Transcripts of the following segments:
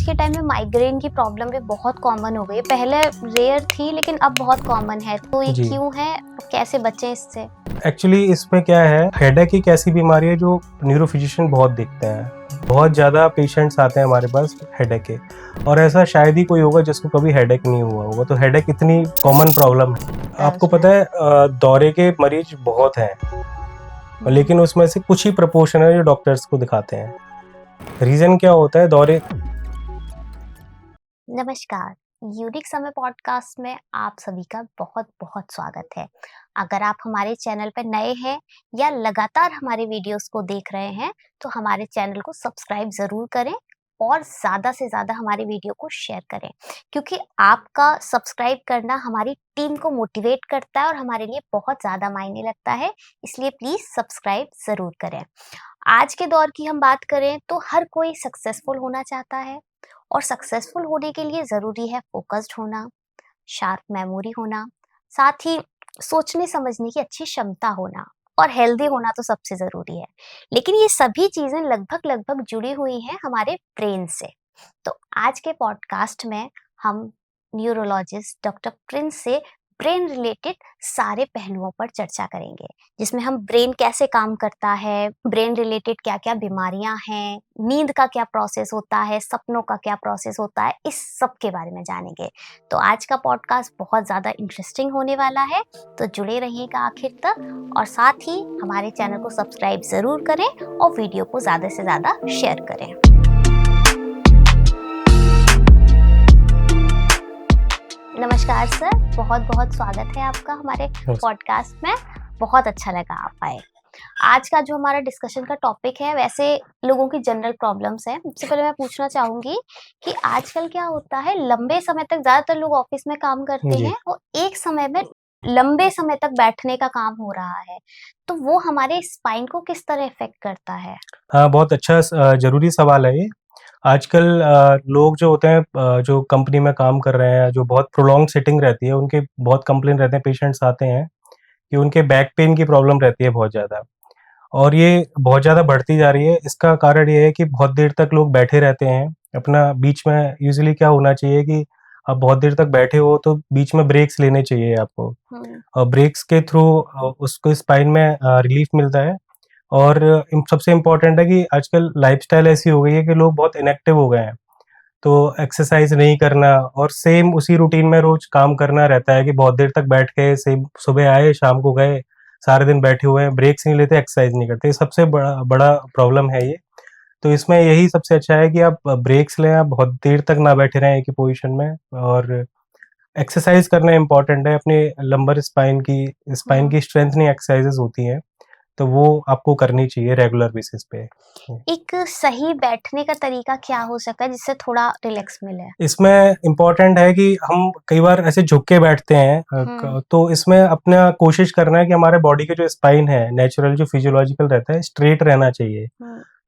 आज के टाइम में माइग्रेन की प्रॉब्लम भी बहुत कॉमन हो गई है। पहले रेयर थी लेकिन अब बहुत कॉमन है। तो ये जी। क्यों है, कैसे बचें इससे? एक्चुअली इसमें क्या है, हेडेक एक ऐसी बीमारी है जो न्यूरो फिजिशियन बहुत देखते हैं। बहुत ज़्यादा पेशेंट्स आते हैं हमारे पास हेडेक के, और ऐसा शायद ही कोई होगा जिसको कभी हेडेक नहीं हुआ होगा। तो हेडेक इतनी कॉमन प्रॉब्लम है। आपको पता है दौरे के मरीज बहुत हैं, लेकिन उसमें से कुछ ही प्रपोर्शन है जो डॉक्टर्स को दिखाते हैं। रीज़न क्या होता है दौरे? नमस्कार, यूनिक समय पॉडकास्ट में आप सभी का बहुत बहुत स्वागत है। अगर आप हमारे चैनल पर नए हैं या लगातार हमारे वीडियोस को देख रहे हैं तो हमारे चैनल को सब्सक्राइब ज़रूर करें और ज़्यादा से ज़्यादा हमारे वीडियो को शेयर करें, क्योंकि आपका सब्सक्राइब करना हमारी टीम को मोटिवेट करता है और हमारे लिए बहुत ज़्यादा मायने रखता है। इसलिए प्लीज़ सब्सक्राइब ज़रूर करें। आज के दौर की हम बात करें तो हर कोई सक्सेसफुल होना चाहता है, और सक्सेसफुल होने के लिए ज़रूरी है फोकस्ड होना, शार्प मेमोरी होना, साथ ही सोचने समझने की अच्छी क्षमता होना, और हेल्दी होना तो सबसे ज़रूरी है। लेकिन ये सभी चीज़ें लगभग जुड़ी हुई हैं हमारे ब्रेन से। तो आज के पॉडकास्ट में हम न्यूरोलॉजिस्ट डॉक्टर प्रिंस से ब्रेन रिलेटेड सारे पहलुओं पर चर्चा करेंगे, जिसमें हम ब्रेन कैसे काम करता है, ब्रेन रिलेटेड क्या क्या बीमारियां हैं, नींद का क्या प्रोसेस होता है, सपनों का क्या प्रोसेस होता है, इस सब के बारे में जानेंगे। तो आज का पॉडकास्ट बहुत ज़्यादा इंटरेस्टिंग होने वाला है, तो जुड़े रहिएगा आखिर तक, और साथ ही हमारे चैनल को सब्सक्राइब ज़रूर करें और वीडियो को ज़्यादा से ज़्यादा शेयर करें। नमस्कार सर, बहुत बहुत स्वागत है आपका हमारे पॉडकास्ट में। बहुत अच्छा लगा आप आए। आज का जो हमारा डिस्कशन का टॉपिक है, वैसे लोगों की जनरल प्रॉब्लम्स हैं। सबसे पहले मैं पूछना चाहूंगी कि आजकल क्या होता है, लंबे समय तक ज़्यादातर लोग ऑफिस में काम करते हैं और एक समय में लंबे समय तक बैठने का काम हो रहा है, तो वो हमारे स्पाइन को किस तरह इफेक्ट करता है? हाँ, बहुत अच्छा जरूरी सवाल है ये। आजकल लोग जो होते हैं, जो कंपनी में काम कर रहे हैं, जो बहुत प्रोलॉन्ग सिटिंग रहती है, उनके बहुत कंप्लेन रहते हैं, पेशेंट्स आते हैं कि उनके बैक पेन की प्रॉब्लम रहती है बहुत ज़्यादा, और ये बहुत ज़्यादा बढ़ती जा रही है। इसका कारण ये है कि बहुत देर तक लोग बैठे रहते हैं। अपना बीच में यूजुअली क्या होना चाहिए कि आप बहुत देर तक बैठे हो तो बीच में ब्रेक्स लेने चाहिए आपको, और ब्रेक्स के थ्रू उसको स्पाइन में रिलीफ मिलता है। और सबसे इम्पोर्टेंट है कि आजकल लाइफस्टाइल ऐसी हो गई है कि लोग बहुत इनएक्टिव हो गए हैं, तो एक्सरसाइज नहीं करना और सेम उसी रूटीन में रोज काम करना रहता है कि बहुत देर तक बैठ के, सेम सुबह आए शाम को गए, सारे दिन बैठे हुए हैं, ब्रेक्स नहीं लेते, एक्सरसाइज नहीं करते। सबसे बड़ा बड़ा प्रॉब्लम है ये। तो इसमें यही सबसे अच्छा है कि आप ब्रेक्स लें, आप बहुत देर तक ना बैठे रहें एक ही पोजीशन में, और एक्सरसाइज करना इम्पोर्टेंट है। अपने लंबर स्पाइन की स्ट्रेंथनिंग एक्सरसाइजेज होती हैं, तो वो आपको करनी चाहिए रेगुलर बेसिस पे। एक सही बैठने का तरीका क्या हो सकता है जिससे थोड़ा रिलैक्स मिले? इसमें इम्पोर्टेंट है कि हम कई बार ऐसे झुक के बैठते हैं, तो इसमें अपना कोशिश करना है कि हमारे बॉडी के जो स्पाइन है, नेचुरल जो फिजियोलॉजिकल रहता है, स्ट्रेट रहना चाहिए।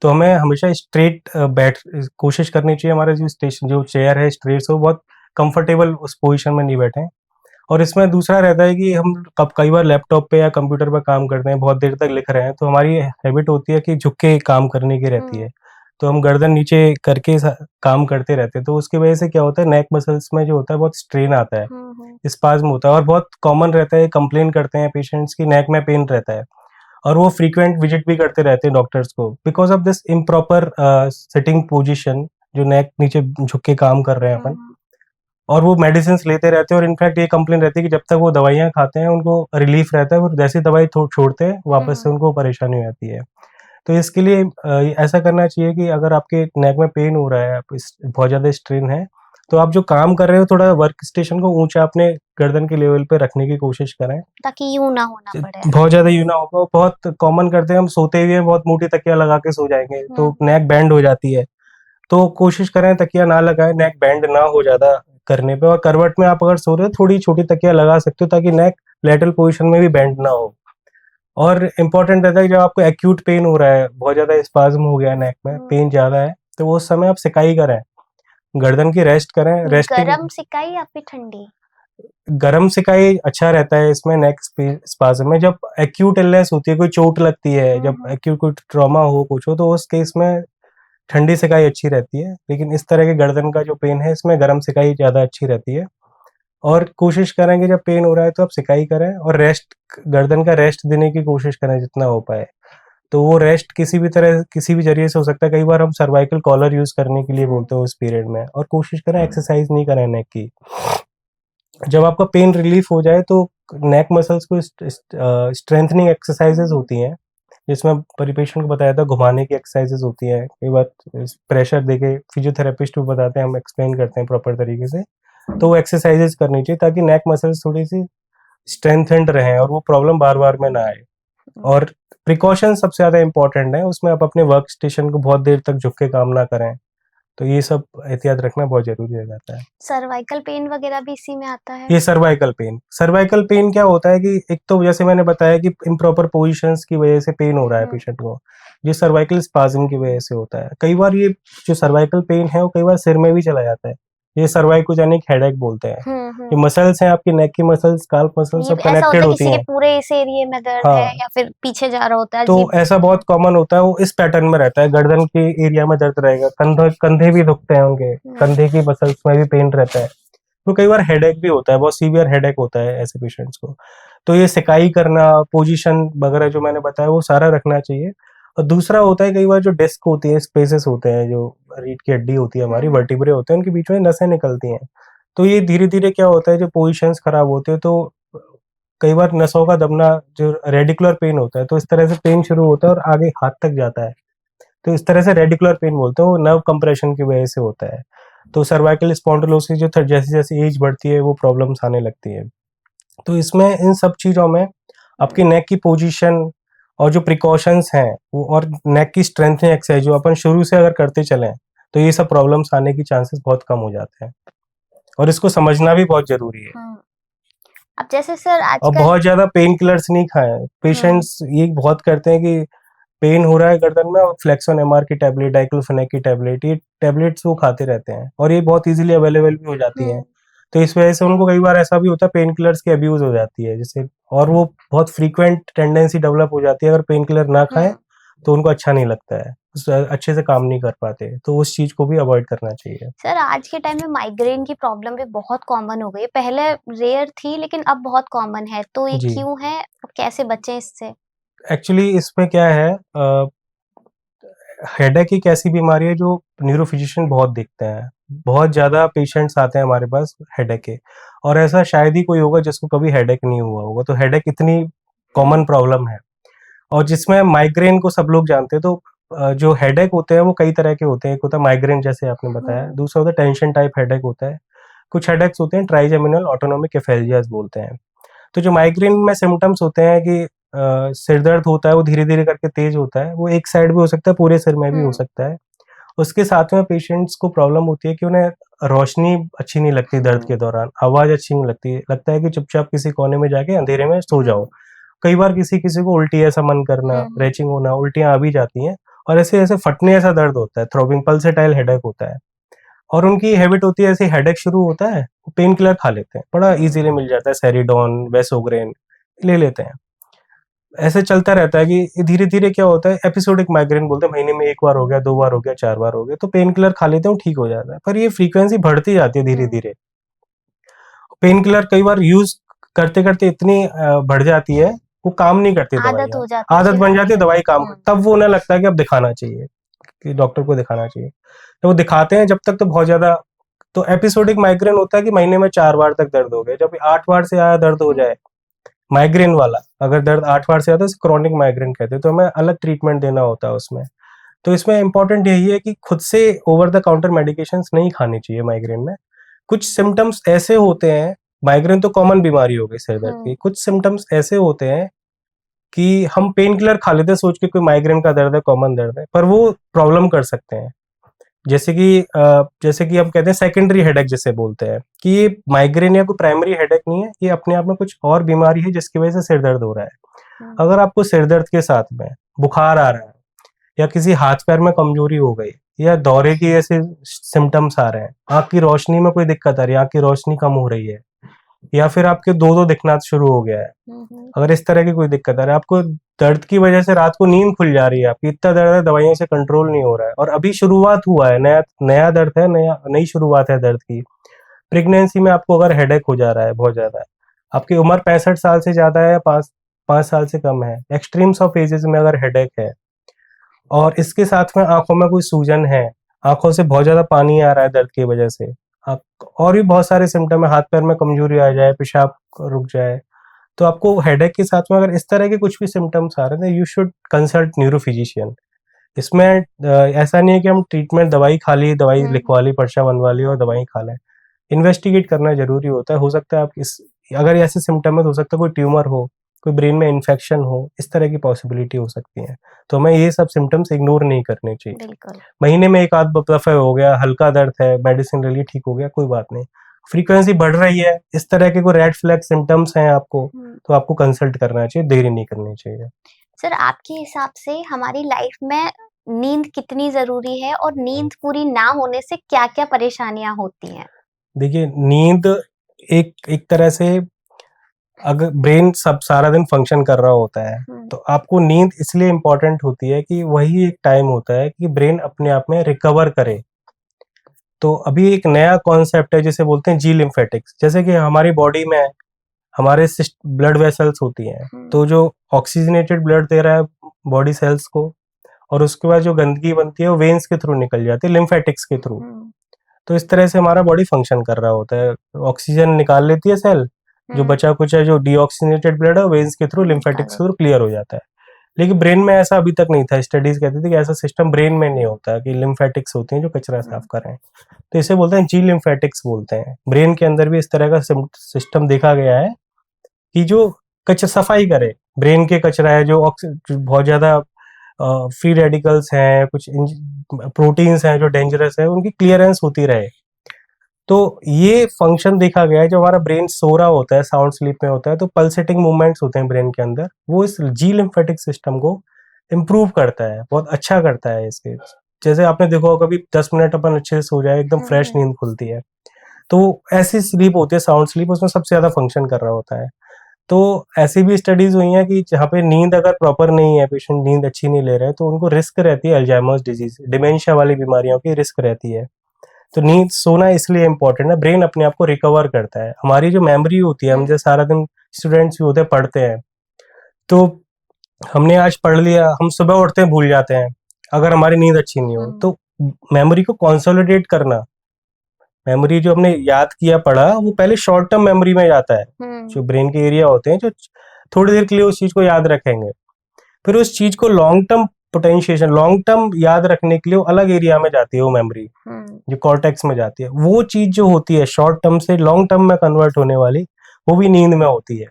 तो हमें हमेशा स्ट्रेट बैठ कोशिश करनी चाहिए। हमारा जो चेयर है स्ट्रेट, से वो बहुत कंफर्टेबल उस पोजीशन में नहीं बैठे। और इसमें दूसरा रहता है कि हम कई बार लैपटॉप पे या कंप्यूटर पे काम करते हैं, बहुत देर तक लिख रहे हैं, तो हमारी हैबिट होती है कि झुक के काम करने की रहती है, तो हम गर्दन नीचे करके काम करते रहते हैं। तो उसकी वजह से क्या होता है, नेक मसल्स में जो होता है बहुत स्ट्रेन आता है, स्पाज्म होता है, और बहुत कॉमन रहता है, कंप्लेन करते हैं पेशेंट्स की नेक में पेन रहता है, और वो फ्रीक्वेंट विजिट भी करते रहते हैं डॉक्टर्स को, because of this improper sitting position, जो नेक नीचे झुक के काम कर रहे हैं अपन, और वो मेडिसिन लेते रहते हैं। और इनफैक्ट ये कंप्लेन रहती है कि जब तक वो दवाइयाँ खाते हैं उनको रिलीफ रहता है, और जैसे दवाई छोड़ते हैं वापस से उनको परेशानी हो जाती है। तो इसके लिए ऐसा करना चाहिए कि अगर आपके नेक में पेन हो रहा है, आप बहुत ज़्यादा स्ट्रेन है, तो आप जो काम कर रहे हो थोड़ा वर्क स्टेशन को ऊंचा अपने गर्दन के लेवल पे रखने की कोशिश करें, ताकि यूं ना होना पड़े। बहुत ज़्यादा यूं ना हो। बहुत कॉमन करते हैं, हम सोते हुए बहुत मोटी तकिया लगा के सो जाएंगे तो नेक बैंड हो जाती है। तो कोशिश करें तकिया ना लगाएं, नेक बैंड ना हो ज़्यादा करने पे। और करवट में आप अगर सो रहे हो, थोड़ी छोटी तकिया लगा सकते हो ताकि नेक लेटरल पोजीशन में भी बैंड ना हो। और इम्पोर्टेंट रहता है कि जब आपको एक्यूट पेन हो रहा है, बहुत ज़्यादा स्पाज्म हो गया नेक में, पेन ज़्यादा है, तो वो उस समय आप सिकाई करें, गर्दन की रेस्ट करें। रेस्टिंग गरम सिकाई या फिर ठंडी? गरम सिकाई अच्छा रहता है इसमें नेक स्पाज्म में। जब एक्यूट इलनेस होती है, कोई चोट लगती है, जब एक्यूट कोई ट्रॉमा हो, कुछ हो, तो उस केस में ठंडी सिकाई अच्छी रहती है, लेकिन इस तरह के गर्दन का जो पेन है इसमें गर्म सिकाई ज़्यादा अच्छी रहती है। और कोशिश करें कि जब पेन हो रहा है तो आप सिकाई करें और रेस्ट, गर्दन का रेस्ट देने की कोशिश करें जितना हो पाए। तो वो रेस्ट किसी भी तरह, किसी भी जरिए से हो सकता है। कई बार हम सर्वाइकल कॉलर यूज़ करने के लिए बोलते हैं उस पीरियड में, और कोशिश करें एक्सरसाइज नहीं करें नेक की। जब आपका पेन रिलीफ हो जाए तो नेक मसल्स को स्ट्रेंथनिंग एक्सरसाइजेज होती हैं, जिसमें पेशेंट को बताया था घुमाने की एक्सरसाइजेज होती हैं। कई बार प्रेशर देके फिजियोथेरेपिस्ट भी बताते हैं, हम एक्सप्लेन करते हैं प्रॉपर तरीके से। तो वो एक्सरसाइजेज करनी चाहिए ताकि नेक मसल्स थोड़ी सी स्ट्रेंथेंड रहें और वो प्रॉब्लम बार बार में ना आए। और प्रिकॉशन सबसे ज़्यादा इंपॉर्टेंट है, उसमें आप अपने वर्क स्टेशन को बहुत देर तक झुक के काम ना करें। तो ये सब एहतियात रखना बहुत ज़रूरी हो जाता है। सर्वाइकल पेन वगैरह भी इसी में आता है? ये सर्वाइकल पेन क्या होता है कि एक तो जैसे मैंने बताया कि इम्प्रॉपर पोजीशंस की वजह से पेन हो रहा है पेशेंट को, ये सर्वाइकल स्पाज्म की वजह से होता है। कई बार ये जो सर्वाइकल पेन है वो कई बार सिर में भी चला जाता है। ये सर्वाइकोजेनिक हेडेक बोलते हैं। ये मसल्स हैं, आपकी नेक की मसल्स, स्काल्प मसल्स सब कनेक्टेड होती हैं। पूरे इस एरिया में दर्द है या फिर पीछे जा रहा होता है। तो ऐसा बहुत कॉमन होता है, वो इस पैटर्न में रहता है। गर्दन के एरिया में दर्द रहेगा, कंधे भी दुखते हैं उनके, कंधे की मसल्स में भी पेन रहता है। तो कई बार हेडेक भी होता है, बहुत सीवियर हेडेक होता है ऐसे पेशेंट्स को। तो ये सिकाई करना, पोजीशन वगैरह जो मैंने बताया वो सारा रखना चाहिए। और दूसरा होता है कई बार जो डिस्क होती है, स्पेसेस होते हैं, जो रीढ़ की हड्डी होती है हमारी, वर्टिब्रे होते हैं, उनके बीच में नसें निकलती हैं। तो ये धीरे धीरे क्या होता है, जो पोजीशंस खराब होते हैं तो कई बार नसों का दबना, जो रेडिकुलर पेन होता है, तो इस तरह से पेन शुरू होता है और आगे हाथ तक जाता है। तो इस तरह से रेडिकुलर पेन बोलते हैं, वो नर्व कंप्रेशन की वजह से होता है। तो सर्वाइकल स्पॉन्डिलोसिस जो जैसे जैसे एज बढ़ती है वो प्रॉब्लम्स आने लगती है। तो इसमें इन सब चीज़ों में आपकी नेक की पोजीशन और जो प्रिकॉशंस हैं वो, और नेक की स्ट्रेंथनिंग एक्सरसाइज जो अपन शुरू से अगर करते चलें, तो ये सब प्रॉब्लम्स आने की चांसेस बहुत कम हो जाते हैं। और इसको समझना भी बहुत जरूरी है। अब जैसे सर आजकल, और बहुत ज्यादा पेन किलर्स नहीं खाएं। पेशेंट्स ये बहुत करते हैं कि पेन हो रहा है गर्दन में, और फ्लेक्सोन एमआर की टैबलेट, डाइक्लोफेनेक की टैबलेट, ये टैबलेट्स वो खाते रहते हैं और ये बहुत इजीली अवेलेबल भी हो जाती हैं। तो इस वजह से उनको कई बार ऐसा भी होता है पेन किलर्स की अब्यूज हो जाती है जैसे, और वो बहुत फ्रीक्वेंट टेंडेंसी डेवलप हो जाती है। अगर पेन किलर ना खाएं तो उनको अच्छा नहीं लगता है, अच्छे से काम नहीं कर पाते। तो उस चीज को भी अवॉइड करना चाहिए। सर आज के टाइम में माइग्रेन की प्रॉब्लम भी बहुत कॉमन हो गई है, पहले रेयर थी लेकिन अब बहुत कॉमन है। तो ये क्यों है, कैसे बचें इससे? एक्चुअली इसमें क्या है, हेडेक एक ऐसी बीमारी है जो न्यूरोफिजिशियन बहुत देखते हैं। बहुत ज़्यादा पेशेंट्स आते हैं हमारे पास हेडेक के, और ऐसा शायद ही कोई होगा जिसको कभी हेडेक नहीं हुआ होगा। तो हेडेक इतनी कॉमन प्रॉब्लम है, और जिसमें माइग्रेन को सब लोग जानते हैं। तो जो हेडेक होते हैं वो कई तरह के होते हैं। एक होता है माइग्रेन जैसे आपने बताया, दूसरा होता है टेंशन टाइप हेडेक होता है। कुछ हेडेक्स होते हैं ट्राइजेमिनल ऑटोनोमिक एफेल्जियाज बोलते हैं। तो जो माइग्रेन में सिम्टम्स होते हैं कि सिर दर्द होता है, वो धीरे धीरे करके तेज होता है, वो एक साइड भी हो सकता है, पूरे सिर में भी हो सकता है। उसके साथ में पेशेंट्स को प्रॉब्लम होती है कि उन्हें रोशनी अच्छी नहीं लगती दर्द के दौरान, आवाज अच्छी नहीं लगती, लगता है कि चुपचाप किसी कोने में जाके अंधेरे में सो जाओ। कई बार किसी किसी को उल्टी ऐसा मन करना, रेचिंग होना, उल्टियां आ भी जाती हैं, और ऐसे ऐसे फटने ऐसा दर्द होता है, थ्रोबिंग पल्सेटाइल हेडेक होता है। और उनकी हैबिट होती है, ऐसे हेडेक शुरू होता है पेन किलर खा लेते हैं, बड़ा इजीली मिल जाता है, सेरिडोन, वेसोग्रेन ले लेते हैं। ऐसे चलता रहता है कि धीरे धीरे क्या होता है, एपिसोडिक माइग्रेन बोलते हैं, महीने में 1 बार हो गया, 2 बार हो गया, 4 बार हो गया, तो पेन किलर खा लेते हैं, ठीक हो जाता है। पर ये फ्रीक्वेंसी बढ़ती जाती है धीरे धीरे। पेन किलर कई बार यूज करते करते इतनी बढ़ जाती है, वो काम नहीं करती दवाई, आदत बन जाती है, दवाई काम, तब वो उन्हें लगता है कि अब दिखाना चाहिए, कि डॉक्टर को दिखाना चाहिए। तो वो दिखाते हैं, जब तक तो बहुत ज्यादा, तो एपिसोडिक माइग्रेन होता है कि महीने में 4 बार तक दर्द हो गया। जब 8 बार से आया दर्द हो जाए माइग्रेन वाला, अगर दर्द 8 बार से आता है तो क्रॉनिक माइग्रेन कहते हैं, तो हमें अलग ट्रीटमेंट देना होता है उसमें। तो इसमें इंपॉर्टेंट यही है कि खुद से ओवर द काउंटर मेडिकेशंस नहीं खानी चाहिए माइग्रेन में। कुछ सिम्टम्स ऐसे होते हैं, माइग्रेन तो कॉमन बीमारी हो गई सिर दर्द की, कुछ सिम्टम्स ऐसे होते हैं कि हम पेन किलर खा लेते हैं सोच के कोई माइग्रेन का दर्द है, कॉमन दर्द है, पर वो प्रॉब्लम कर सकते हैं। जैसे कि हम कहते हैं सेकेंडरी हेडेक जिसे बोलते हैं, कि ये माइग्रेन या कोई प्राइमरी हेडेक नहीं है, ये अपने आप में कुछ और बीमारी है जिसकी वजह से सिर दर्द हो रहा है। अगर आपको सिर दर्द के साथ में बुखार आ रहा है, या किसी हाथ पैर में कमजोरी हो गई, या दौरे की ऐसे सिम्टम्स आ रहे हैं, आंख की रोशनी में कोई दिक्कत आ रही है, आंख की रोशनी कम हो रही है, या फिर आपके दो दिखना शुरू हो गया है, अगर इस तरह की कोई दिक्कत आ रही है, आपको दर्द की वजह से रात को नींद खुल जा रही है आपकी, इतना दर्द है, दवाइयों से कंट्रोल नहीं हो रहा है, और अभी शुरुआत हुआ है, नया नया दर्द है, नई शुरुआत है दर्द की। प्रेगनेंसी में आपको अगर हेडेक हो जा रहा है बहुत ज्यादा, आपकी उम्र 65 साल से ज्यादा है या 5 साल से कम है, एक्सट्रीम्स ऑफ एजेस में अगर हेडेक है, और इसके साथ में आंखों में कोई सूजन है, आंखों से बहुत ज्यादा पानी आ रहा है दर्द की वजह से, आप और भी बहुत सारे सिम्टम है, हाथ पैर में कमजोरी आ जाए, पेशाब रुक जाए, तो आपको हेडेक के साथ में अगर इस तरह के कुछ भी सिम्टम्स आ रहे हैं, you should consult neuro physician. इसमें ऐसा नहीं है कि हम ट्रीटमेंट दवाई खा ली, दवाई लिखवा ली, पर्चा बनवा ली और दवाई खा लें। इन्वेस्टिगेट करना जरूरी होता है। हो सकता है आप इस अगर ऐसे सिम्टम है तो हो सकता है कोई ट्यूमर हो, कोई ब्रेन में इन्फेक्शन हो, इस तरह की पॉसिबिलिटी हो सकती है। तो हमें ये सब सिम्टम्स इग्नोर नहीं करने चाहिए। बिल्कुल। महीने में एक आध दफा हो गया, हल्का दर्द है, मेडिसिन ले ली, ठीक हो गया, कोई बात नहीं। फ्रीक्वेंसी बढ़ रही है, इस तरह के कोई रेड फ्लैग सिम्टम्स हैं आपको, तो आपको कंसल्ट करना चाहिए, देरी नहीं करनी चाहिए। सर, आपके हिसाब से हमारी लाइफ में नींद कितनी ज़रूरी है और नींद पूरी ना होने से क्या-क्या परेशानियाँ होती हैं? देखिए, नींद एक तरह से, अगर ब्रेन सब सारा दिन फंक्शन कर रहा होता है, तो आपको नींद इसलिए इम्पोर्टेंट होती है कि वही एक टाइम होता है कि ब्रेन अपने आप में रिकवर करे। तो अभी एक नया कॉन्सेप्ट है जिसे बोलते हैं जी लिम्फेटिक्स। जैसे कि हमारी बॉडी में हमारे ब्लड वेसल्स होती हैं, तो जो ऑक्सीजनेटेड ब्लड दे रहा है बॉडी सेल्स को, और उसके बाद जो गंदगी बनती है वो वेन्स के थ्रू निकल जाती है, लिम्फेटिक्स के थ्रू। तो इस तरह से हमारा बॉडी फंक्शन कर रहा होता है। ऑक्सीजन निकाल लेती है सेल, जो बचा कुछ है, जो डीऑक्सीजनेटेड ब्लड है, वेन्स के थ्रू, लिम्फेटिक्स के थ्रू क्लियर हो जाता है। लेकिन ब्रेन में ऐसा अभी तक नहीं था। स्टडीज कहती थी कि ऐसा सिस्टम ब्रेन में नहीं होता, कि लिम्फेटिक्स होती हैं जो कचरा साफ कर रहे हैं। तो इसे बोलते हैं जी लिम्फेटिक्स बोलते हैं। ब्रेन के अंदर भी इस तरह का सिस्टम देखा गया है कि जो कचरा सफाई करे, ब्रेन के कचरा है, जो बहुत ज्यादा फ्री रेडिकल्स हैं, कुछ प्रोटीन्स हैं जो डेंजरस है, उनकी क्लियरेंस होती रहे। तो ये फंक्शन देखा गया है। जब हमारा ब्रेन सो रहा होता है, साउंड स्लीप में होता है, तो पल्सेटिंग मूवमेंट्स होते हैं ब्रेन के अंदर, वो इस जी लिम्फेटिक सिस्टम को इम्प्रूव करता है, बहुत अच्छा करता है इसके। जैसे आपने देखा होगा, कभी 10 मिनट अपन अच्छे से सो जाए, एकदम फ्रेश नींद खुलती है, तो ऐसी स्लीप होती है साउंड स्लीप, उसमें सबसे ज्यादा फंक्शन कर रहा होता है। तो ऐसी भी स्टडीज हुई हैं कि जहाँ पे नींद अगर प्रॉपर नहीं है, पेशेंट नींद अच्छी नहीं ले रहे हैं, तो उनको रिस्क रहती है अल्जाइमर्स डिजीज, डिमेंशिया वाली बीमारियों की रिस्क रहती है। तो नींद सोना इसलिए इम्पोर्टेंट है, ब्रेन अपने आप को रिकवर करता है। हमारी जो मेमोरी होती है, हम जो सारा दिन स्टूडेंट्स भी होते हैं, पढ़ते हैं, तो हमने आज पढ़ लिया, हम सुबह उठते हैं भूल जाते हैं अगर हमारी नींद अच्छी नहीं हो। तो मेमोरी को कंसोलिडेट करना, मेमोरी जो हमने याद किया पढ़ा, वो पहले शॉर्ट टर्म मेमोरी में जाता है, जो ब्रेन के एरिया होते हैं जो थोड़ी देर के लिए उस चीज को याद रखेंगे, फिर उस चीज को long term potentiation, long term याद रखने के लिए वो अलग एरिया में जाती है, वो मेमोरी जो कॉर्टेक्स में जाती है। वो चीज जो होती है शॉर्ट टर्म से लॉन्ग टर्म में कन्वर्ट होने वाली, वो भी नींद में होती है।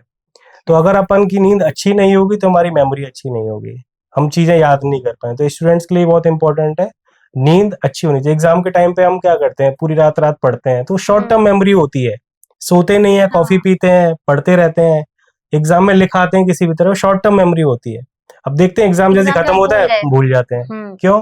तो अगर अपन की नींद अच्छी नहीं होगी तो हमारी मेमोरी अच्छी नहीं होगी, हम चीजें याद नहीं कर पाए। तो स्टूडेंट्स के लिए बहुत इंपॉर्टेंट है, नींद अच्छी होनी चाहिए। एग्जाम के टाइम पे हम क्या करते हैं, पूरी रात रात पढ़ते हैं, तो शॉर्ट टर्म मेमोरी होती है, सोते नहीं है, कॉफी पीते हैं, पढ़ते रहते हैं, एग्जाम में लिखाते हैं किसी भी तरह, शॉर्ट टर्म मेमोरी होती है। अब देखते हैं एग्जाम जैसे खत्म होता है भूल जाते हैं। क्यों?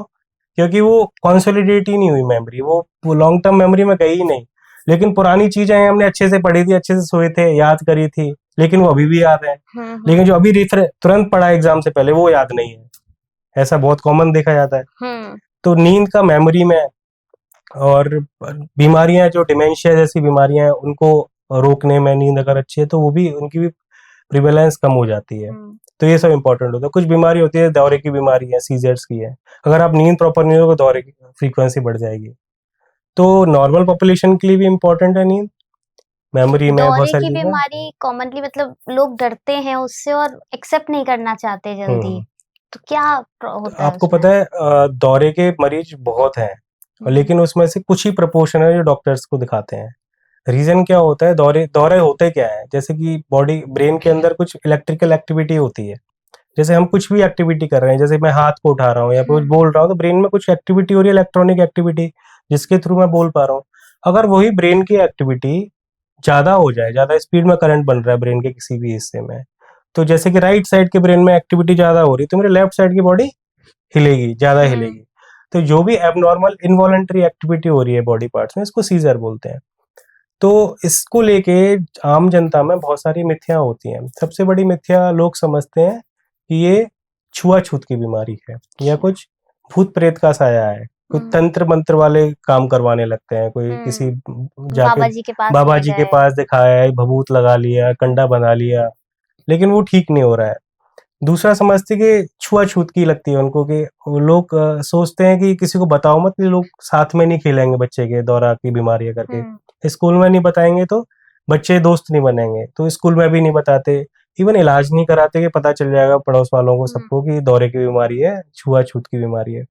क्योंकि वो कंसोलिडेट ही नहीं हुई मेमोरी, वो लॉन्ग टर्म मेमोरी में गई ही नहीं। लेकिन पुरानी चीजें हमने अच्छे से पढ़ी थी, अच्छे से सोए थे, याद करी थी, लेकिन वो अभी भी याद है। लेकिन जो अभी तुरंत पढ़ा एग्जाम से पहले, वो याद नहीं है। ऐसा बहुत कॉमन देखा जाता है। तो नींद का मेमोरी में, और बीमारियां जो डिमेंशिया जैसी बीमारियां हैं, उनको रोकने में नींद अगर अच्छी है तो वो भी, उनकी भी प्रिवेलेंस कम हो जाती है। तो ये सब इंपॉर्टेंट होता है। कुछ बीमारी होती है, दौरे की बीमारी है, सीजर्स की है, अगर आप नींद प्रॉपर नहीं होगा, दौरे की फ्रीक्वेंसी बढ़ जाएगी। तो नॉर्मल पॉपुलेशन के लिए भी इम्पोर्टेंट है नींद, मेमोरी में बहुत सारी चीजें। बीमारी कॉमनली मतलब लोग डरते हैं उससे और एक्सेप्ट नहीं करना चाहते जल्दी, तो क्या होता है? आपको पता है दौरे के मरीज बहुत हैं, लेकिन उसमें से कुछ ही प्रपोर्शन है जो डॉक्टर्स को दिखाते हैं। रीजन क्या होता है? दौरे होते क्या है, जैसे कि बॉडी, ब्रेन के अंदर कुछ इलेक्ट्रिकल एक्टिविटी होती है। जैसे हम कुछ भी एक्टिविटी कर रहे हैं, जैसे मैं हाथ को उठा रहा हूँ या कुछ बोल रहा हूँ, तो ब्रेन में कुछ एक्टिविटी हो रही है, इलेक्ट्रॉनिक एक्टिविटी, जिसके थ्रू मैं बोल पा रहा हूँ। अगर वही ब्रेन की एक्टिविटी ज्यादा हो जाए, ज्यादा स्पीड में करंट बन रहा है ब्रेन के किसी भी हिस्से में, तो जैसे कि राइट साइड के ब्रेन में एक्टिविटी ज्यादा हो रही है, तो मेरे लेफ्ट साइड की बॉडी हिलेगी, ज्यादा हिलेगी। तो जो भी एबनॉर्मल इनवॉलंटरी एक्टिविटी हो रही है बॉडी पार्ट्स में, इसको सीजर बोलते हैं। तो इसको लेके आम जनता में बहुत सारी मिथ्या होती हैं। सबसे बड़ी मिथ्या लोग समझते हैं कि ये छुआछूत की बीमारी है या कुछ भूत प्रेत का साया है, कोई तंत्र मंत्र वाले काम करवाने लगते हैं, कोई किसी जाके बाबा जी के पास बाबा ले जी के गए। पास दिखाया है, भभूत लगा लिया, कंडा बना लिया, लेकिन वो ठीक नहीं हो रहा है। दूसरा समझते कि छुआछूत की लगती है उनको, कि वो लोग सोचते हैं कि किसी को बताओ मत, ये लोग साथ में नहीं खेलेंगे बच्चे के दौरा की बीमारी है करके, स्कूल में नहीं बताएंगे तो बच्चे दोस्त नहीं बनेंगे, तो स्कूल में भी नहीं बताते, इवन इलाज नहीं कराते कि पता चल जाएगा पड़ोस वालों को सबको कि दौरे की बीमारी है, छुआछूत की बीमारी है।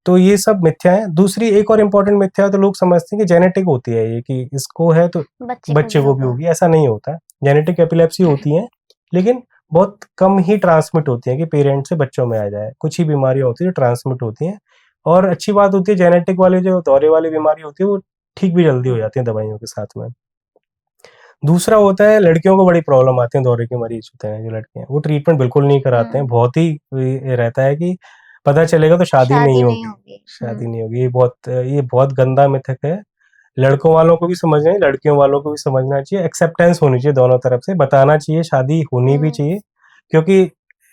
तो ये सब मिथ्या है। दूसरी एक और इम्पोर्टेंट मिथ्या है, तो लोग समझते हैं कि जेनेटिक होती है ये, कि इसको है तो बच्चे को भी होगी, ऐसा नहीं होता। जेनेटिक एपिलेप्सी होती है, लेकिन बहुत कम ही ट्रांसमिट होती है कि पेरेंट से बच्चों में आ जाए। कुछ ही बीमारियां होती है जो ट्रांसमिट होती हैं, और अच्छी बात होती है जेनेटिक वाली जो दौरे वाली बीमारी होती है वो ठीक भी जल्दी हो जाती है दवाइयों के साथ में। दूसरा होता है लड़कियों को बड़ी प्रॉब्लम आती है, दौरे के मरीज होते हैं जो लड़कियां, वो ट्रीटमेंट बिल्कुल नहीं कराते हैं। बहुत ही ये रहता है कि पता चलेगा तो शादी नहीं होगी, शादी नहीं होगी। ये बहुत गंदा मिथक है। लड़कों वालों को भी समझना है, लड़कियों वालों को भी समझना चाहिए, एक्सेप्टेंस होनी चाहिए दोनों तरफ से, बताना चाहिए, शादी होनी भी चाहिए, क्योंकि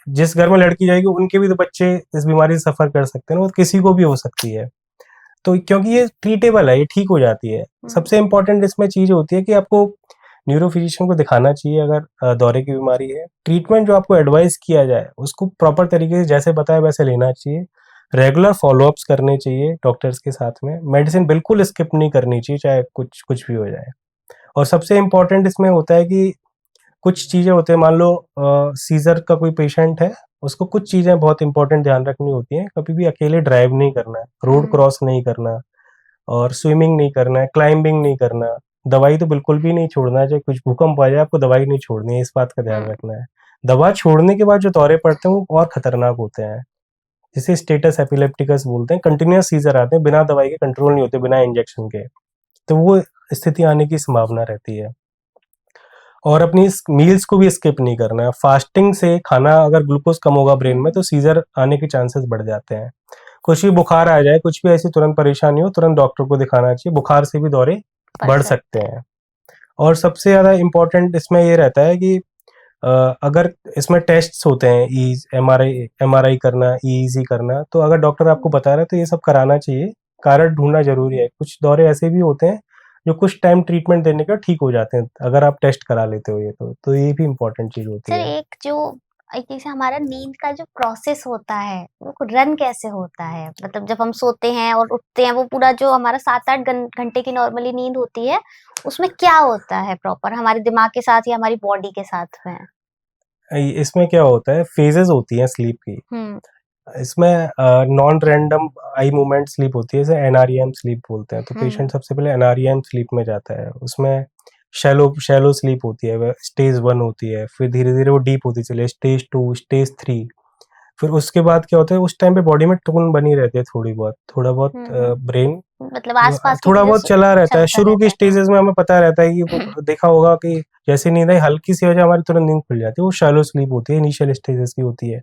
जिस घर में लड़की जाएगी उनके भी तो बच्चे इस बीमारी से सफर कर सकते हैं, वो किसी को भी हो सकती है। तो क्योंकि ये ट्रीटेबल है, ये ठीक हो जाती है। सबसे इम्पोर्टेंट इसमें चीज होती है कि आपको न्यूरो फिजिशियन को दिखाना चाहिए अगर दौरे की बीमारी है। ट्रीटमेंट जो आपको एडवाइस किया जाए उसको प्रॉपर तरीके से जैसे बताया वैसे लेना चाहिए। रेगुलर फॉलोअप्स करने चाहिए डॉक्टर्स के साथ में। मेडिसिन बिल्कुल स्किप नहीं करनी चाहिए, चाहे कुछ कुछ भी हो जाए। और सबसे इम्पोर्टेंट इसमें होता है कि कुछ चीजें होते हैं, मान लो सीजर का कोई पेशेंट है, उसको कुछ चीजें बहुत इंपॉर्टेंट ध्यान रखनी होती हैं। कभी भी अकेले ड्राइव नहीं करना है, रोड क्रॉस नहीं करना, और स्विमिंग नहीं करना है, क्लाइंबिंग नहीं करना। दवाई तो बिल्कुल भी नहीं छोड़ना है, चाहे कुछ भूकंप आ जाए आपको दवाई नहीं छोड़नी है, इस बात का ध्यान रखना है। दवा छोड़ने के बाद जो दौरे पड़ते हैं वो और खतरनाक होते हैं, जिसे स्टेटस एपिलेप्टिकस बोलते हैं। कंटिन्यूअस सीजर आते हैं, बिना दवाई के कंट्रोल नहीं होते, बिना इंजेक्शन के, तो वो स्थिति आने की संभावना रहती है। और अपनी मील्स को भी स्किप नहीं करना है। फास्टिंग से खाना, अगर ग्लूकोज कम होगा ब्रेन में तो सीजर आने के चांसेस बढ़ जाते हैं। कुछ भी बुखार आ जाए, कुछ भी ऐसी तुरंत परेशानी हो, तुरंत डॉक्टर को दिखाना चाहिए। बुखार से भी दौरे बढ़ सकते हैं। और सबसे ज्यादा इम्पोर्टेंट इसमें ये रहता है कि अगर इसमें टेस्ट्स होते हैं, एमआरआई करना, ईईजी करना, तो अगर डॉक्टर आपको बता रहा है तो ये सब कराना चाहिए। कारण ढूंढना जरूरी है। कुछ दौरे ऐसे भी होते हैं जो कुछ टाइम ट्रीटमेंट देने के ठीक हो जाते हैं, अगर आप टेस्ट करा लेते हो ये तो ये भी इम्पोर्टेंट चीज होती सर, है। एक जैसे हमारा नींद का जो प्रोसेस होता है वो रन कैसे होता है? मतलब जब हम सोते हैं और उठते हैं, वो पूरा जो हमारा 7-8 घंटे की नॉर्मली नींद होती है, उसमें क्या होता है प्रॉपर हमारे दिमाग के साथ या हमारी बॉडी के साथ में? इसमें क्या होता है, फेजेस होती हैं स्लीप की। इसमें non random eye movement sleep होती है, इसे एनआरईएम स्लीप बोलते हैं। तो पेशेंट सबसे पहले एनआरईएम स्लीप में जाता है। उसमें शैलो स्लीप होती है, स्टेज 1 होती है, फिर धीरे धीरे वो डीप होती चले, स्टेज 2, स्टेज 3। फिर उसके बाद क्या होता है, उस टाइम पे बॉडी में टोन बनी रहती है, थोड़ा बहुत ब्रेन मतलब आसपास की थोड़ा चीजें बहुत चला रहता है। शुरू की रहता है। स्टेजेस में हमें पता रहता है कि देखा होगा कि जैसे नींद आई, हल्की सी वजह हमारी तुरंत नींद खुल जाती है, वो शैलो स्लीप होती है, इनिशियल स्टेजेस की होती है।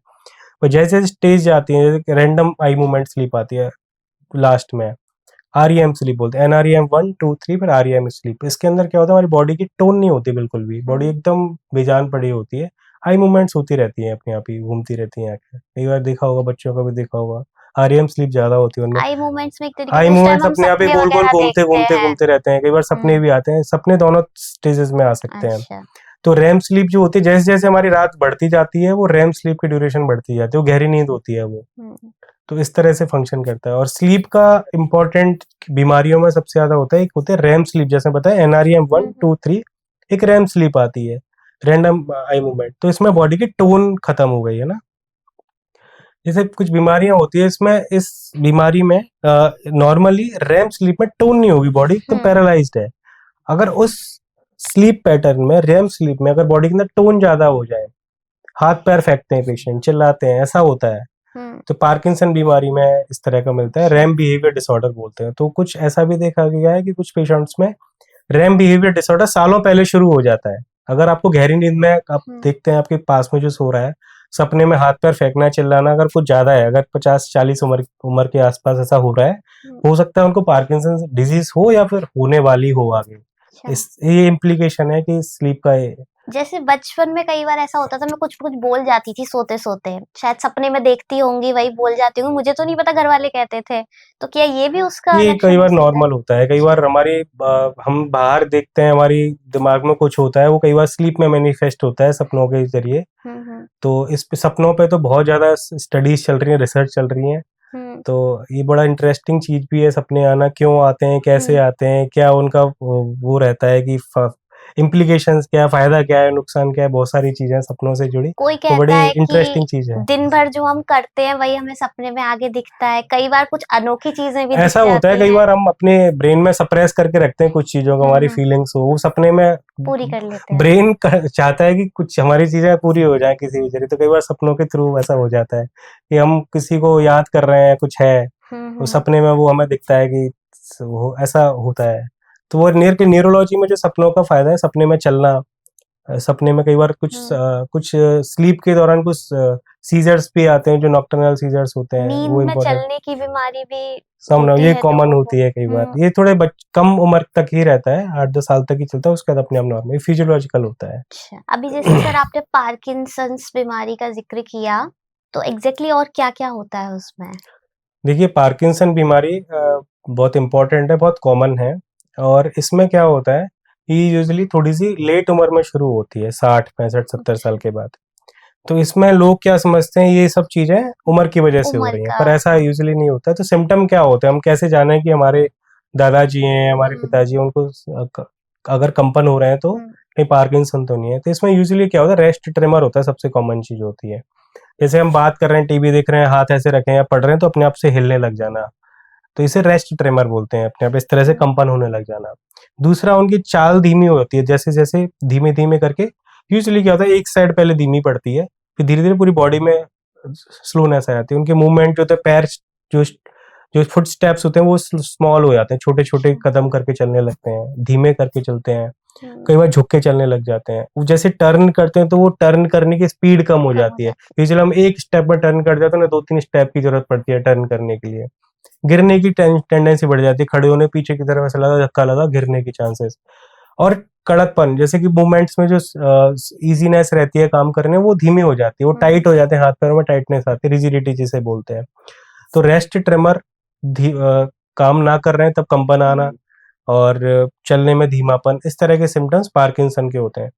पर जैसे जैसे स्टेज जाती है, जैसे रैंडम आई मूवमेंट स्लीप आती है लास्ट में, आरईएम स्लीप बोलते हैं। एनआरईएम 1, 2, 3, फिर आरईएम स्लीप। इसके अंदर क्या होता है, हमारी बॉडी की टोन नहीं होती बिल्कुल भी, बॉडी एकदम बेजान पड़ी होती है। आई मूवमेंट्स होती रहती हैं, अपने आप ही घूमती रहती हैं आंखें। कई बार देखा होगा, बच्चों का भी देखा होगा, आरईएम स्लीप ज्यादा होती है उनमें। आई मूवमेंट्स में एक तरीके आई से उस टाइम मूवमेंट्स हम अपने आप ही सपने गोल गोल वगैरह घूमते देखते घूमते हैं। घूमते रहते हैं। कई बार सपने भी आते हैं, सपने दोनों स्टेजेस में आ सकते हैं। अच्छा। तो रैम स्लीप जो होती है, जैसे जैसे हमारी रात बढ़ती जाती है, वो रैम स्लीप की ड्यूरेशन बढ़ती जाती है, वो गहरी नींद होती है वो। तो इस तरह से फंक्शन करता है। और स्लीप का इम्पोर्टेंट बीमारियों में सबसे ज्यादा होता है, एक होता है रैम स्लीप, जैसे बताया एनआरईएम 1, 2, 3। एक रैम स्लीप आती है, रैंडम आई मूवमेंट। तो इसमें बॉडी की टोन खत्म हो गई है ना। जैसे कुछ बीमारियां होती है, इसमें इस बीमारी में नॉर्मली रैम स्लीप में टोन नहीं होगी, बॉडी एकदम पैरालाइज्ड है। अगर उस स्लीप पैटर्न में, रैम स्लीप में, अगर बॉडी के अंदर टोन ज्यादा हो जाए, हाथ पैर फेंकते हैं पेशेंट, चिल्लाते हैं, ऐसा होता है, तो पार्किंसन बीमारी में इस तरह का मिलता है, रैम बिहेवियर डिसऑर्डर बोलते हैं। तो कुछ ऐसा भी देखा गया है कि कुछ पेशेंट्स में रैम बिहेवियर डिसऑर्डर सालों पहले शुरू हो जाता है। अगर आपको गहरी नींद में आप देखते हैं आपके पास में जो सो रहा है, सपने में हाथ पैर फेंकना, चिल्लाना अगर कुछ ज्यादा है, अगर 50-40 उम्र के आसपास ऐसा हो रहा है, हो सकता है उनको पार्किंसन डिजीज हो या फिर होने वाली हो आगे। ये इम्प्लीकेशन है कि स्लीप का जैसे बचपन में कई बार ऐसा होता था, मैं कुछ-कुछ बोल जाती थी सोते-सोते। शायद सपने में देखती होंगी, वही बोल जाती होंगी, मुझे तो नहीं पता घरवाले कहते थे। तो क्या ये भी उसका ये कई लक्षण हो बार सकता है? नॉर्मल होता है, कई अच्छा। बार हमारी हम बाहर देखते हैं, हमारी दिमाग में कुछ होता है, वो कई बार स्लीप में मैनिफेस्ट होता है सपनों के ज़रिए। हुँ, हुँ। तो इस पे सपनों पे तो बहुत ज़्यादा स्टडीज़ चल रही हैं, रिसर्च चल रही हैं। हुँ, तो ये बड़ा इंटरेस्टिंग चीज़ भी है सपने आना, क्यों आते हैं, कैसे हुँ। आते हैं, क्या उनका वो रहता है कि इम्प्लीकेशंस क्या है, फ़ायदा क्या है, नुकसान क्या है, बहुत सारी चीज़ें हैं सपनों से जुड़ी। कोई तो कहता बड़ी है कि इंटरेस्टिंग चीज़ है। दिन भर जो हम करते हैं वही हमें सपने में आगे दिखता है। कई बार कुछ अनोखी चीज़ें भी दिख ऐसा होता है जाती कई हैं। बार हम अपने ब्रेन में सप्रेस करके रखते हैं कुछ चीज़ों को, हुँ, हमारी हुँ। फीलिंग्स हो, वो सपने में पूरी कर लेते हैं। ब्रेन चाहता है कि कुछ हमारी चीज़ें पूरी हो जाएँ किसी भी जरिए, तो कई बार सपनों के थ्रू ऐसा हो जाता है कि हम किसी को याद कर रहे हैं, कुछ है, हुँ, तो हुँ। सपने में वो हमें दिखता है कि वो ऐसा होता है। तो वो न्यूरोलॉजी में जो सपनों का फ़ायदा है, सपने में चलना, सपने में कई बार हुँ। कुछ स्लीप के दौरान कुछ सीज़र्स भी आते हैं, जो नॉकटर्नल सीज़र्स होते हैं, नींद वो में इम्पोर्टेंट। चलने की बीमारी भी समझ होती ये है कॉमन लोगों को। होती है कई बार। हुँ। ये थोड़े कम उम्र तक ही रहता है, 8-10 साल तक ही चलता है, उसके बाद अपने आप नॉर्मल फिजियोलॉजिकल होता है। अच्छा, अभी जैसे सर आपने पार्किंसंस बीमारी का ज़िक्र किया, तो एग्ज़ैक्टली और क्या-क्या होता है उसमें? देखिए पार्किंसन बीमारी बहुत इम्पोर्टेंट है, बहुत कॉमन है, और इसमें क्या होता है, ये यूजुअली थोड़ी-सी लेट उम्र में शुरू होती है, 60, 65, 70 साल अच्छा, के बाद। तो इसमें लोग क्या समझते हैं ये सब चीज़ें उम्र की वजह से हो उम्र रही हैं, का पर ऐसा यूजुअली नहीं होता है। तो सिम्पटम क्या होते हैं, हम कैसे जानें कि हमारे दादाजी हैं, हमारे हुँ, पिताजी हैं, उनको अगर कंपन हो रहे हैं तो हुँ, कहीं पार्किंसन तो नहीं है। तो इसमें यूजुअली क्या होता है, रेस्ट ट्रेमर होता है, सबसे कॉमन चीज़ होती है। जैसे हम बात कर रहे हैं, टीवी देख रहे हैं, हाथ ऐसे रखे हैं या पढ़ रहे हैं, तो अपने आप से हिलने लग जाना, तो इसे रेस्ट ट्रेमर बोलते हैं, अपने आप इस तरह से हुँ, कंपन होने लग जाना। दूसरा, उनकी चाल धीमी होती है, जैसे-जैसे धीमे-धीमे करके, यूजुअली क्या होता है, एक साइड पहले धीमी पड़ती है, फिर धीरे-धीरे पूरी बॉडी में स्लोनेस आ जाती है। उनके मूवमेंट जो होते हैं, पैर जो जो फुटस्टेप्स होते हैं, वो स्मॉल हो जाते हैं, छोटे-छोटे अच्छा, कदम करके चलने लगते हैं, धीमे करके चलते हैं, हुँ, कई बार झुक के चलने लग जाते हैं। वो जैसे टर्न करते हैं, तो वो टर्न करने की स्पीड कम हो कम हो जाती है। जाती यूजुअली हम एक स्टेप में टर्न कर जाते हैं, उन्हें 2-3 स्टेप की ज़रूरत पड़ती है टर्न करने के लिए। गिरने की टेंडेंसी बढ़ जाती है, खड़े होने पीछे की तरफ ऐसा लगा, धक्का लगा, गिरने की चांसेस। और कड़कपन, जैसे कि मूवमेंट्स में जो ईजीनेस रहती है काम करने में, वो धीमी हो जाती है, वो है। टाइट हो जाते हैं, हाथ पैरों में टाइटनेस आती है, रिजिडिटी जिसे बोलते हैं। तो रेस्ट ट्रेमर, काम ना कर रहे हैं तब कंपन आना, हुँ, और चलने में धीमापन, इस तरह के सिम्टम्स पार्किंसन के होते हैं।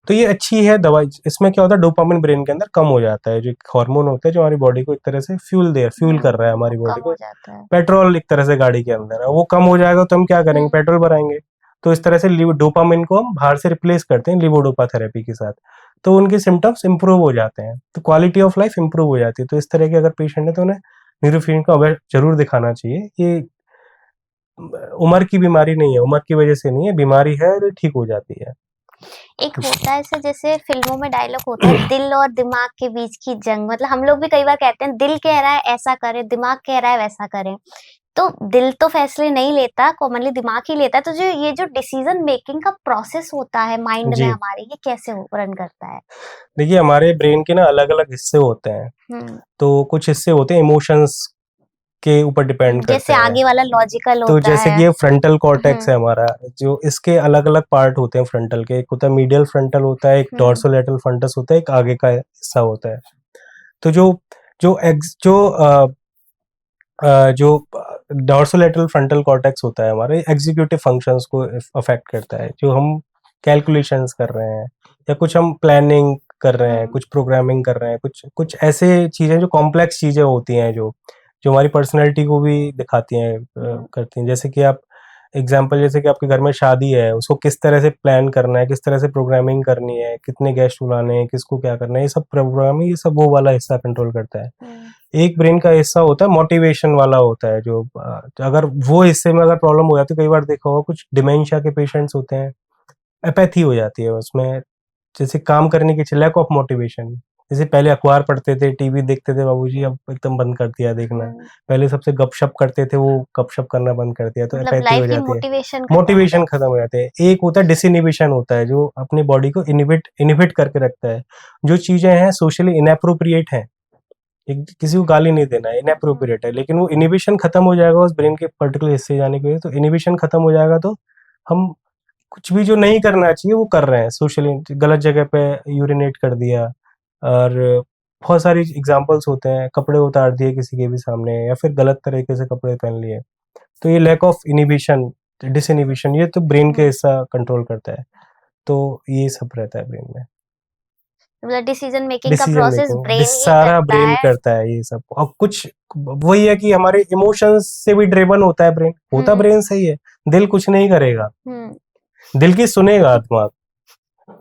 तो ये अच्छी है दवाई। इसमें क्या होता है, डोपामिन ब्रेन के अंदर कम हो जाता है, जो एक हार्मोन होता है जो हमारी बॉडी को एक तरह से फ्यूल कर रहा है, वो हमारी कम बॉडी हो को। जाता है। पेट्रोल एक तरह से गाड़ी के अंदर है, वो कम हो जाएगा तो हम क्या करेंगे, हुँ, पेट्रोल भराएंगे। तो इस तरह से डोपामिन को हम बाहर से रिप्लेस करते हैं लिवोडोपा थेरेपी के साथ, तो उनके सिम्टम्स इंप्रूव हो जाते हैं, तो क्वालिटी ऑफ लाइफ इंप्रूव हो जाती है। तो इस तरह के अगर पेशेंट है तो उन्हें न्यूरोफीन को अवश्य जरूर दिखाना चाहिए। ये उम्र की बीमारी नहीं है, उम्र की वजह से नहीं है, बीमारी है और ये ठीक हो जाती है। एक होता है ऐसे जैसे फ़िल्मों में डायलॉग होता है, दिल और दिमाग के बीच की जंग, मतलब हम लोग भी कई बार कहते हैं दिल कह रहा है ऐसा करें, दिमाग कह रहा है वैसा करें। तो दिल तो फैसले नहीं लेता, कॉमनली दिमाग ही लेता है, तो जो ये जो डिसीज़न मेकिंग का प्रोसेस होता है माइंड में जी, हमारे, ये कैसे रन करता है? देखिए हमारे ब्रेन के ना अलग-अलग हिस्से होते हैं। हुँ, तो कुछ हिस्से होते हैं इमोशंस के ऊपर डिपेंड जैसे करते हैं। आगे वाला लॉजिकल तो होता जैसे है। कि ये फ्रंटल कॉर्टेक्स हुँ, है हमारा, जो इसके अलग-अलग पार्ट होते हैं फ्रंटल के। एक होता है मीडियल फ्रंटल होता है, एक हुँ, डोर्सोलैटरल फ्रंटस होता है, एक आगे का हिस्सा होता है। तो जो जो एग्ज़ जो डोर्सोलैटरल फ्रंटल कॉर्टेक्स होता है हमारे एग्जीक्यूटिव फंक्शंस को अफेक्ट करता है। जो हम कैलकुलेशंस कर रहे हैं, या कुछ हम प्लानिंग कर रहे हैं, हुँ, कुछ प्रोग्रामिंग कर रहे हैं, कुछ कुछ ऐसे चीज़ें जो कॉम्प्लेक्स चीज़ें होती हैं, जो जो हमारी पर्सनैलिटी को भी दिखाती हैं, हुँ, करती हैं। जैसे कि आप एग्ज़ाम्पल, जैसे कि आपके घर में शादी है, उसको किस तरह से प्लान करना है, किस तरह से प्रोग्रामिंग करनी है, कितने गेस्ट बुलाने हैं, किसको क्या करना है, ये सब प्रोग्रामिंग, ये सब वो वाला हिस्सा कंट्रोल करता है। हुँ, एक ब्रेन का हिस्सा होता है मोटिवेशन वाला होता है, जो अगर वो हिस्से में अगर प्रॉब्लम हो जाती है, कई बार देखा होगा कुछ डिमेंशिया के पेशेंट्स होते हैं, एपैथी हो जाती है उसमें, जैसे काम करने की लैक ऑफ मोटिवेशन। जैसे पहले अखबार पढ़ते थे, टीवी देखते थे बाबूजी, अब एकदम बंद कर दिया देखना। हुँ, पहले सबसे गपशप करते थे, वो गपशप करना बंद कर दिया, तो मतलब एपैथी लाइफ हो की जाती है। मोटिवेशन खत्म हो मोटिवेशन जाती खत्म हो जाते हैं। एक होता है डिसइनिबिशन होता है, जो अपनी बॉडी को इनहिबिट करके रखता है। जो चीज़ें हैं सोशली इनएप्रोप्रिएट हैं, एक किसी को गाली नहीं देना है, है। इनएप्रोप्रिएट है, लेकिन वो इनिबिशन खत्म हो जाएगा उस ब्रेन के पर्टिकुलर हिस्से जाने की वजह से। तो इनिबिशन खत्म हो जाएगा तो हम कुछ भी जो नहीं करना चाहिए वो कर रहे हैं, सोशली गलत जगह पे यूरिनेट कर दिया, और बहुत सारी एग्जांपल्स होते हैं, कपड़े उतार दिए किसी के भी सामने, या फिर गलत तरीके से कपड़े पहन लिए। तो ये लैक ऑफ इनिबिशन, डिसइनिबिशन, ये तो ब्रेन के हिस्सा कंट्रोल करता है। तो ये सब रहता है ब्रेन में, मतलब डिसीजन मेकिंग का डिसीजन प्रोसेस मेकिंग ब्रेन ही सारा करता ब्रेन है। करता है ये सब। और कुछ वही है कि हमारे इमोशंस से भी ड्रिवन होता है ब्रेन, होता ब्रेन सही है, दिल कुछ नहीं करेगा, दिल की सुनेगा दिमाग,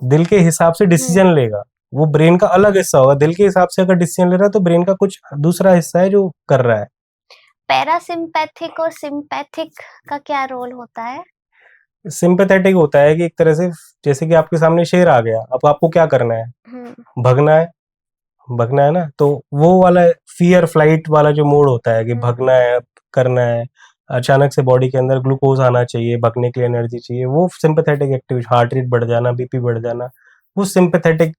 दिल के हिसाब से डिसीजन लेगा, वो ब्रेन का अलग हिस्सा होगा। दिल के हिसाब से अगर डिसीजन ले रहा है तो ब्रेन का कुछ दूसरा हिस्सा है जो कर रहा है। पैरासिम्पैथिक और सिम्पैथिक का क्या रोल होता है? सिंपैथेटिक होता है कि एक तरह से, जैसे कि आपके सामने शेर आ गया, अब आपको क्या करना है, भगना है, भगना है ना, तो वो वाला फियर फ्लाइट वाला जो मोड होता है कि भगना है, करना है, अचानक से बॉडी के अंदर ग्लूकोज आना चाहिए, भगने के लिए एनर्जी चाहिए, वो सिंपैथेटिक एक्टिविटी, हार्ट रेट बढ़ जाना, बीपी बढ़ जाना, वो सिंपैथेटिक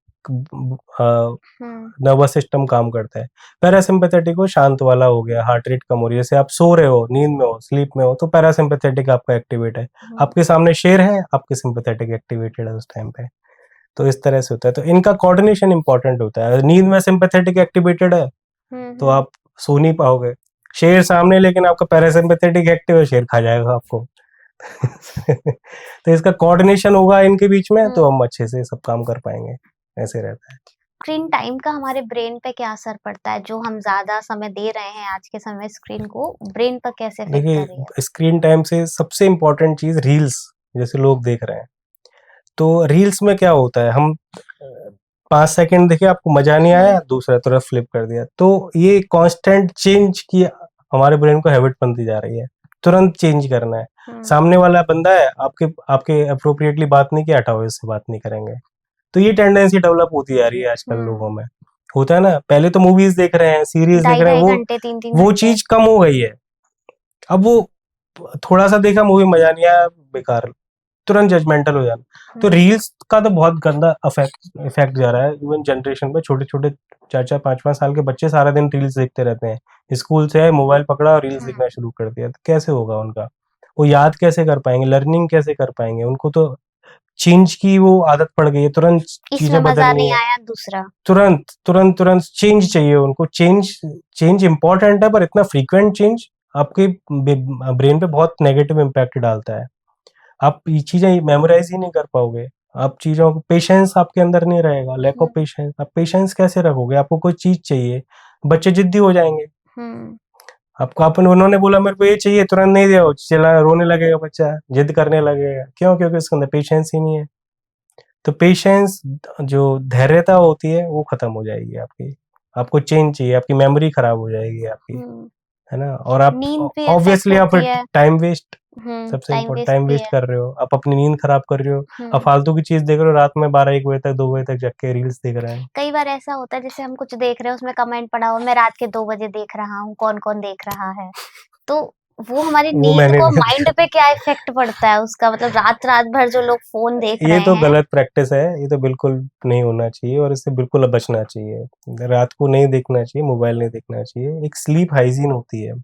नर्वस सिस्टम काम करता है। पैरासिम्पैथेटिक वो शांत वाला हो गया, हार्ट रेट कम हो रही है, जैसे आप सो रहे हो, नींद में हो, स्लीप में हो, तो पैरासिम्पैथेटिक आपका एक्टिवेट है, आपके सामने शेर है, आपके सिंपैथेटिक एक्टिवेटेड है उस टाइम पे। तो इस तरह से होता है, तो इनका कोऑर्डिनेशन इंपॉर्टेंट होता है। नींद में सिंपैथेटिक एक्टिवेटेड है तो आप सो नहीं पाओगे, शेर सामने लेकिन आपका पैरासिम्पैथेटिक एक्टिव है, शेर खा जाएगा आपको। तो इसका कोऑर्डिनेशन होगा इनके बीच में, तो हम अच्छे से सब काम कर पाएंगे, ऐसे रहता है। स्क्रीन टाइम का हमारे ब्रेन पे क्या असर पड़ता है? जो हम ज्यादा समय दे रहे हैं आज के समय स्क्रीन को, ब्रेन पर कैसे इफेक्ट कर रही है? देखिए, स्क्रीन टाइम से सबसे इम्पोर्टेंट चीज रील्स, जैसे लोग देख रहे हैं, तो रील्स में क्या होता है, हम 5 सेकंड देखे, आपको मजा नहीं आया, दूसरा तरफ फ्लिप कर दिया, तो ये कांस्टेंट चेंज की हमारे ब्रेन को हैबिट बनती जा रही है, तुरंत चेंज करना है। सामने वाला बंदा है, आपके आपके अप्रोप्रिएटली बात नहीं किया, हटाओ, इससे बात नहीं करेंगे। तो ये टेंडेंसी डेवलप होती जा रही है आजकल लोगों में, होता है ना। पहले तो मूवीज देख रहे हैं, सीरीज देख रहे हैं, 2.5 घंटे 3-3 वो घंटे चीज कम हो गई है। अब वो थोड़ा सा देखा, मूवी मजा नहीं आया, बेकार, तुरंत जजमेंटल हो जाना। तो रील्स का तो बहुत गंदा इफेक्ट जा रहा है इवन जनरेशन पे। छोटे छोटे 4-4 5-5 साल के बच्चे सारा दिन रील्स देखते रहते हैं, स्कूल से मोबाइल पकड़ा और रील्स देखना शुरू कर दिया, तो कैसे होगा उनका, वो याद कैसे कर पाएंगे, लर्निंग कैसे कर पाएंगे, उनको तो चेंज की वो आदत पड़ गई है, तुरंत इसमें चीजें मजा बदलनी नहीं है, आया, दूसरा तुरंत तुरंत तुरंत चेंज चाहिए उनको। चेंज इंपॉर्टेंट है, पर इतना फ्रीक्वेंट चेंज आपके ब्रेन पे बहुत नेगेटिव इम्पैक्ट डालता है। आप ये चीजें मेमोराइज ही नहीं कर पाओगे, आप चीजों को, पेशेंस आपके अंदर नहीं रहेगा, लैक ऑफ पेशेंस। आप पेशेंस कैसे रखोगे, आपको कोई चीज चाहिए, बच्चे जिद्दी हो जाएंगे, आपको अपन उन्होंने बोला मेरे को ये चाहिए, तुरंत नहीं दिया, चला रोने लगेगा बच्चा, जिद करने लगेगा, क्यों? क्योंकि उसके अंदर पेशेंस ही नहीं है। तो पेशेंस, जो धैर्यता होती है, वो खत्म हो जाएगी आपकी, आपको चेंज चाहिए, आपकी मेमोरी खराब हो जाएगी आपकी, है ना। और आप नींद भी इफेक्ट ऑब्वियसली आप होती है। टाइम वेस्ट, सबसे टाइम इम्पोर्टेंट, वेस्ट टाइम भी वेस्ट है। कर रहे हो, आप अपनी नींद खराब कर रहे हो, आप फालतू की चीज देख रहे हो, रात में 12-1 बजे तक, 2 बजे तक जग के रील्स देख रहे हैं। कई बार ऐसा होता है जैसे हम कुछ देख रहे हैं, उसमें कमेंट पड़ा हो मैं रात के 2 बजे देख रहा हूँ, कौन-कौन देख रहा है? तो वो हमारी वो नींद मैंने को, नहीं माइंड पे क्या इफेक्ट पड़ता है उसका? मतलब रात-रात भर जो लोग फ़ोन देख ये रहे तो हैं। गलत प्रैक्टिस है, ये तो बिल्कुल नहीं होना चाहिए, और इससे बिल्कुल बचना चाहिए। रात को नहीं देखना चाहिए, मोबाइल नहीं देखना चाहिए। एक स्लीप हाइजीन होती है,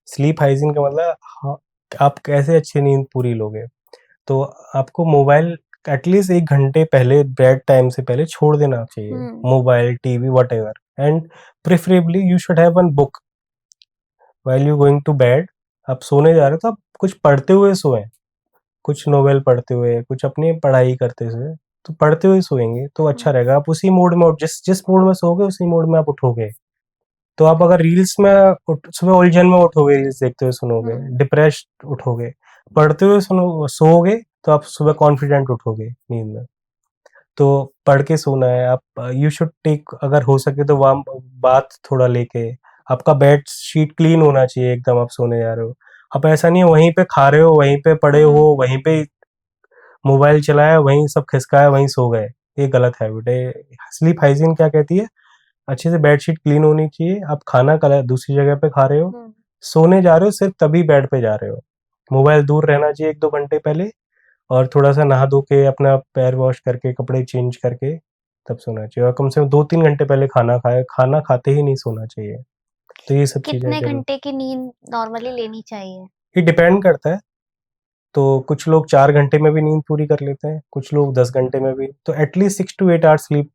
स्लीप हाइजीन का मतलब, हाँ, आप कैसे अच्छी नींद पूरी लोगे। तो आपको मोबाइल एटलीस्ट 1 घंटे पहले, बेड टाइम से पहले छोड़ देना चाहिए, mobile, TV, whatever, and preferably you should have one book while you going to bed. आप सोने जा रहे हो तो आप कुछ पढ़ते हुए सोएं, कुछ नोवेल पढ़ते हुए, कुछ अपनी पढ़ाई करते हुए, तो पढ़ते हुए सोएंगे तो अच्छा रहेगा। आप उसी मोड में जिस जिस मोड में सोओगे उसी मोड में आप उठोगे। तो आप अगर रील्स में सुबह उलझन में उठोगे, रील्स देखते हुए सुनोगे, डिप्रेस्ड उठोगे, पढ़ते हुए सुनो सोओगे तो आप सुबह कॉन्फिडेंट उठोगे नींद में। तो पढ़ के सोना है आप, यू शुड टेक, अगर हो सके तो वार्म बाथ थोड़ा लेके, आपका बेड शीट क्लीन होना चाहिए एकदम, आप सोने जा रहे हो। अब ऐसा नहीं है वहीं पे खा रहे हो, वहीं पे पड़े हो, वहीं पे मोबाइल चलाया, वहीं सब खिसकाया, वहीं सो गए, ये गलत हैबिट है। स्लीप हाइजीन क्या कहती है, अच्छे से बेडशीट क्लीन होनी चाहिए, आप खाना दूसरी जगह पे खा रहे हो, सोने जा रहे हो सिर्फ तभी बेड पे जा रहे हो, मोबाइल दूर रहना चाहिए 1-2 घंटे पहले, और थोड़ा सा नहा धो के अपना पैर वॉश करके कपड़े चेंज करके तब सोना चाहिए, और कम से कम 2-3 घंटे पहले खाना खाए, खाना खाते ही नहीं सोना चाहिए। तो ये सब चीजें कितने जरूर, घंटे की नींद नॉर्मली लेनी चाहिए? ये डिपेंड करता है। तो कुछ लोग 4 घंटे में भी नींद पूरी कर लेते हैं, कुछ लोग 10 घंटे में भी। तो at least 6 to 8 hours sleep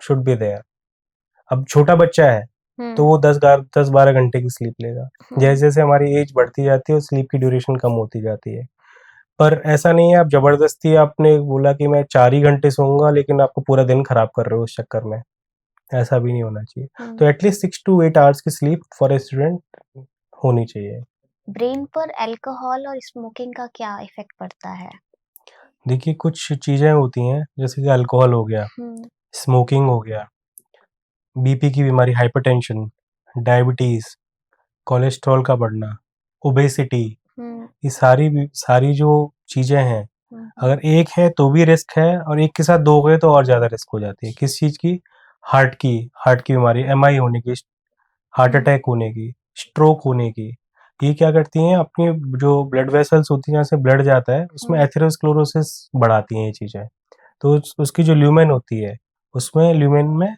should be there. अब छोटा बच्चा है तो वो 10-12 घंटे की स्लीप लेगा। जैसे-जैसे हमारी एज बढ़ती जाती है और स्लीप की ड्यूरेशन कम होती जाती है। पर ऐसा नहीं है आप ज़बरदस्ती आपने बोला कि मैं 4 ही घंटे सोऊँगा लेकिन आपको पूरा दिन खराब कर रहे हो उस चक्कर में, ऐसा भी नहीं होना चाहिए। तो एटलीस्ट 6 to 8 आवर्स की स्लीप फॉर अ स्टूडेंट होनी चाहिए। ब्रेन पर अल्कोहल और स्मोकिंग का क्या इफ़ेक्ट पड़ता है? देखिए कुछ चीज़ें होती हैं जैसे कि अल्कोहल हो गया, स्मोकिंग हो गया, बीपी की बीमारी, हाइपरटेंशन, डायबिटीज़, कोलेस्ट्रॉल का बढ़ना, ओबेसिटी, ये सारी जो चीज़ें हैं, अगर एक है तो भी रिस्क है और एक के साथ 2 हो गए तो और ज़्यादा रिस्क हो जाती है। किस चीज़ की? हार्ट की बीमारी, एमआई होने की, हार्ट अटैक होने की, स्ट्रोक होने की। ये क्या करती हैं अपनी जो ब्लड वेसल्स होती हैं जहाँ से ब्लड जाता है उसमें एथेरोस्क्लेरोसिस बढ़ाती हैं ये चीज़ें। तो उसकी जो ल्यूमेन होती है उसमें ल्यूमेन में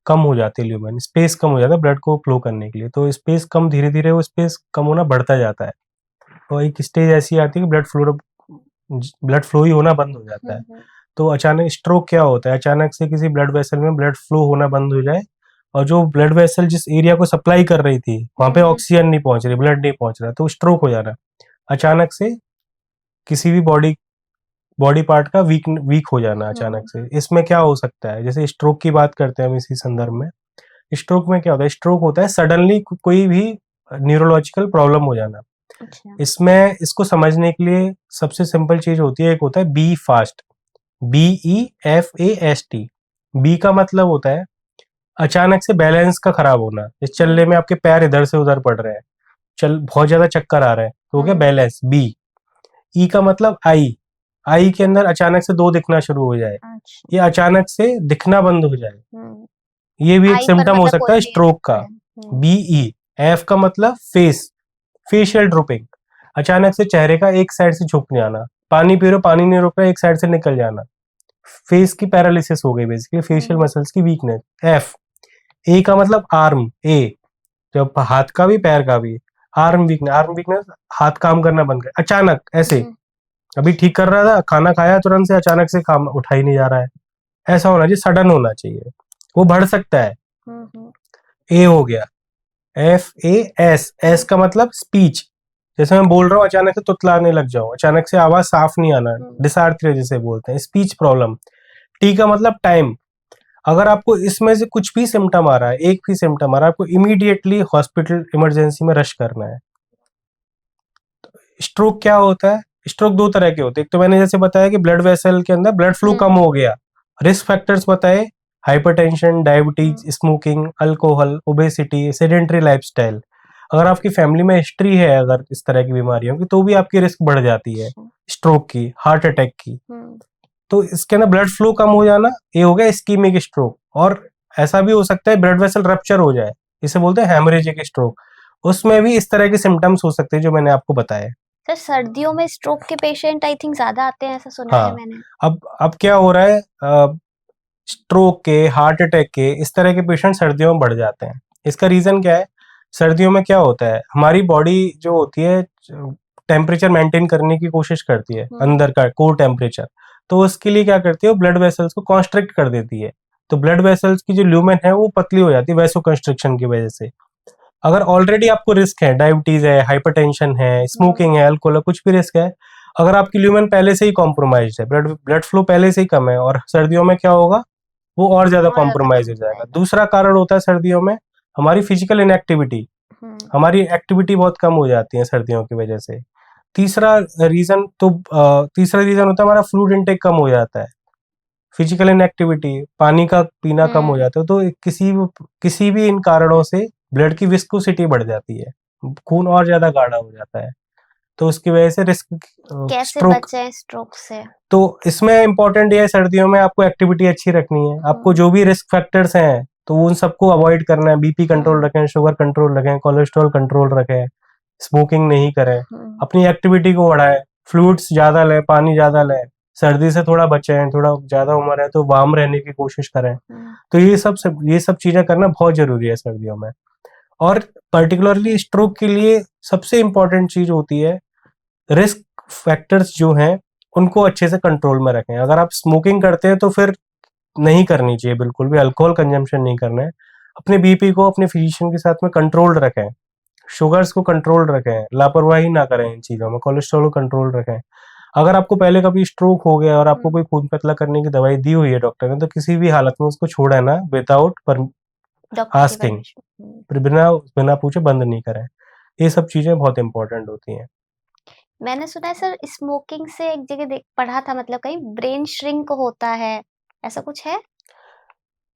कम हो जाती है, ल्यूमेन स्पेस कम हो जाता है ब्लड को फ्लो करने के लिए। तो स्पेस कम धीरे-धीरे वो स्पेस कम होना बढ़ता जाता है और एक स्टेज ऐसी आती है कि ब्लड फ्लो ही होना बंद हो जाता है। तो अचानक स्ट्रोक क्या होता है? अचानक से किसी ब्लड वेसल में ब्लड फ्लो होना बंद हो जाए और जो ब्लड वेसल जिस एरिया को सप्लाई कर रही थी वहाँ पे ऑक्सीजन नहीं पहुँच रही, ब्लड नहीं पहुँच रहा, तो स्ट्रोक हो जाना। अचानक से किसी भी बॉडी पार्ट का वीक हो जाना अचानक से। इसमें क्या हो सकता है? जैसे स्ट्रोक की बात करते हैं हम इसी संदर्भ में। स्ट्रोक में क्या होता है? स्ट्रोक होता है सडनली कोई भी न्यूरोलॉजिकल प्रॉब्लम हो जाना। अच्छा। इसमें इसको समझने के लिए सबसे सिंपल चीज़ होती है, एक होता है बी फास्ट, BEFAST। बी का मतलब होता है अचानक से बैलेंस का खराब होना। इस चलने में आपके पैर इधर से उधर पड़ रहे हैं, बहुत ज़्यादा चक्कर आ रहे हैं, तो हो गया बैलेंस, बी। ई का मतलब आई के अंदर अचानक से 2 दिखना शुरू हो जाए, ये अचानक से दिखना बंद हो जाए, ये भी एक सिम्टम हो सकता है स्ट्रोक का। BE। एफ का मतलब फेशियल ड्रूपिंग, अचानक से चेहरे का एक साइड से झुक जाना, पानी पी रहे हो पानी नहीं रुक रहा, एक साइड से निकल जाना, फेस की पैरालिसिस हो गई, बेसिकली फेशियल मसल्स की वीकनेस। एफ। ए का मतलब आर्म, ए जब हाथ का भी पैर का भी, आर्म वीकनेस हाथ काम करना बंद कर अचानक ऐसे, अभी ठीक कर रहा था, खाना खाया तुरंत से अचानक से काम उठा ही नहीं जा रहा है, ऐसा होना चाहिए, सडन होना चाहिए, वो बढ़ सकता है। ए हो गया। FAS का मतलब स्पीच, जैसे मैं बोल रहा हूँ अचानक से तुतलाने लग जाऊं, अचानक से आवाज साफ नहीं आना, डिसआर्थ्रिया जिसे बोलते हैं, स्पीच प्रॉब्लम। टी का मतलब टाइम, अगर आपको इसमें से कुछ भी सिम्टम आ रहा है, एक भी सिम्टम आ रहा है, आपको इमीडिएटली हॉस्पिटल इमरजेंसी में रश करना है। स्ट्रोक क्या होता है? स्ट्रोक 2 तरह के होते हैं, एक तो मैंने जैसे बताया कि ब्लड वेसल के अंदर ब्लड फ्लो कम हो गया, रिस्क फैक्टर्स बताए, hypertension, diabetes, smoking, alcohol, obesity, sedentary lifestyle. अगर आपकी फैमिली में हिस्ट्री है अगर इस तरह की बीमारियों की तो भी आपकी रिस्क बढ़ जाती है स्ट्रोक की, हार्ट अटैक की। तो इसके अंदर ब्लड फ्लो कम हो जाना, ये हो गया इस्कीमिक स्ट्रोक। और ऐसा भी हो सकता है ब्लड वेसल रप्चर हो जाए, इसे बोलते हैं हेमरेजिक स्ट्रोक, उसमें भी इस तरह के सिम्टम्स हो सकते हैं जो मैंने आपको बताए। सर सर्दियों में स्ट्रोक के पेशेंट आई थिंक ज्यादा आते हैं, ऐसा सुना है मैंने। अब क्या हो रहा है, स्ट्रोक के, हार्ट अटैक के, इस तरह के पेशेंट सर्दियों में बढ़ जाते हैं। इसका रीजन क्या है? सर्दियों में क्या होता है, हमारी बॉडी जो होती है टेम्परेचर मेंटेन करने की कोशिश करती है, अंदर का कोर टेम्परेचर, तो उसके लिए क्या करती है, ब्लड वेसल्स को कॉन्स्ट्रिक्ट कर देती है। तो ब्लड वेसल्स की जो ल्यूमेन है वो पतली हो जाती है वैसो कंस्ट्रिक्शन की वजह से। अगर ऑलरेडी आपको रिस्क है, डायबिटीज है, हाइपरटेंशन है, स्मोकिंग है, अल्कोहल है, कुछ भी रिस्क है, अगर आपकी ल्यूमेन पहले से ही कॉम्प्रोमाइज है, ब्लड फ्लो पहले से ही कम है, और सर्दियों में क्या होगा, वो और ज्यादा कॉम्प्रोमाइज हो जाएगा। दूसरा कारण होता है सर्दियों में हमारी फिजिकल इनएक्टिविटी, हमारी एक्टिविटी बहुत कम हो जाती है सर्दियों की वजह से। तीसरा रीजन होता है हमारा फ्लूइड इनटेक कम हो जाता है, फिजिकल इनएक्टिविटी, पानी का पीना कम हो जाता है। तो किसी भी इन कारणों से ब्लड की विस्कोसिटी बढ़ जाती है, खून और ज्यादा गाढ़ा हो जाता है, तो उसकी वजह से रिस्क कैसे बचें स्ट्रोक से? तो इसमें इंपॉर्टेंट ये है, सर्दियों में आपको एक्टिविटी अच्छी रखनी है, आपको जो भी रिस्क फैक्टर्स हैं तो उन सबको अवॉइड करना है, बीपी कंट्रोल रखें, शुगर कंट्रोल रखें, कोलेस्ट्रॉल कंट्रोल रखें, स्मोकिंग नहीं करें, अपनी एक्टिविटी को बढ़ाएं, फ्लूइड्स ज्यादा लें, पानी ज्यादा लें, सर्दी से थोड़ा बचें, थोड़ा ज्यादा उम्र है तो वार्म रहने की कोशिश करें। तो ये सब चीजें करना बहुत जरूरी है सर्दियों में। और पर्टिकुलरली स्ट्रोक के लिए सबसे इम्पोर्टेंट चीज होती है रिस्क फैक्टर्स जो हैं उनको अच्छे से कंट्रोल में रखें। अगर आप स्मोकिंग करते हैं तो फिर नहीं करनी चाहिए, बिल्कुल भी अल्कोहल कंजम्पशन नहीं करना है। अपने बीपी को अपने फिजिशियन के साथ में कंट्रोल रखें, शुगर्स को कंट्रोल रखें, लापरवाही ना करें इन चीज़ों में, कोलेस्ट्रॉल को कंट्रोल रखें। अगर आपको पहले कभी स्ट्रोक हो गया और आपको कोई खून पतला करने की दवाई दी हुई है डॉक्टर ने, तो किसी भी हालत में उसको छोड़े ना विदाउट डॉक्टर की आस्किंग, परमिशन। बिना बिना पूछे बंद नहीं करें। ये सब चीजें बहुत इंपॉर्टेंट होती हैं। मैंने सुना है सर, स्मोकिंग से एक जगह पढ़ा था, मतलब कहीं ब्रेन श्रिंक होता है, ऐसा कुछ है?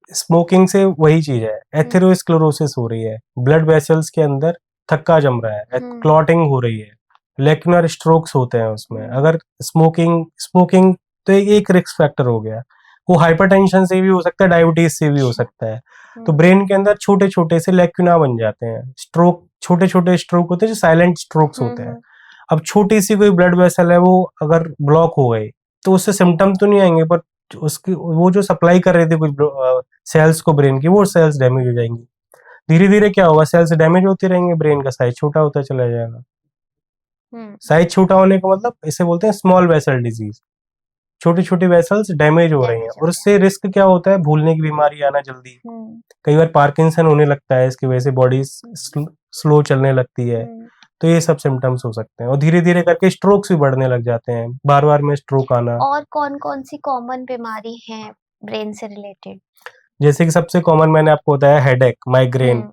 स्मोकिंग से वही चीज है, एथेरोस्क्लेरोसिस हो रही है, ब्लड वेसल्स के अंदर थक्का जम रहा है, क्लॉटिंग हो रही है, लेक्युलर स्ट्रोक्स होते हैं उसमें। अगर स्मोकिंग स्मोकिंग तो एक रिस्क फैक्टर हो गया। वो हाइपरटेंशन से भी हो सकता है, डायबिटीज से भी हो सकता है। तो ब्रेन के अंदर छोटे छोटे से लेक्युना बन जाते हैं, स्ट्रोक, छोटे छोटे स्ट्रोक होते हैं जो साइलेंट स्ट्रोक्स होते हैं। अब छोटी सी कोई ब्लड वेसल है वो अगर ब्लॉक हो गई तो उससे सिम्टम तो नहीं आएंगे, पर उसकी वो जो सप्लाई कर रहे थे कुछ सेल्स को ब्रेन की, वो सेल्स डैमेज हो जाएंगी। धीरे धीरे क्या होगा, सेल्स डैमेज होते रहेंगे, ब्रेन का साइज छोटा होता चला जाएगा। साइज छोटा होने का मतलब इसे बोलते हैं स्मॉल वेसल डिजीज। छोटी छोटी वेसल्स डैमेज हो रही हैं और उससे रिस्क क्या होता है, भूलने की बीमारी आना जल्दी, कई बार पार्किंसन होने लगता है, इसकी वजह से बॉडी स्लो चलने लगती है। तो ये सब सिम्टम्स हो सकते हैं और धीरे धीरे करके स्ट्रोक्स भी बढ़ने लग जाते हैं, बार बार में स्ट्रोक आना। और कौन कौन सी कॉमन बीमारी है ब्रेन से रिलेटेड? जैसे कि सबसे कॉमन मैंने आपको बताया हेडेक, माइग्रेन,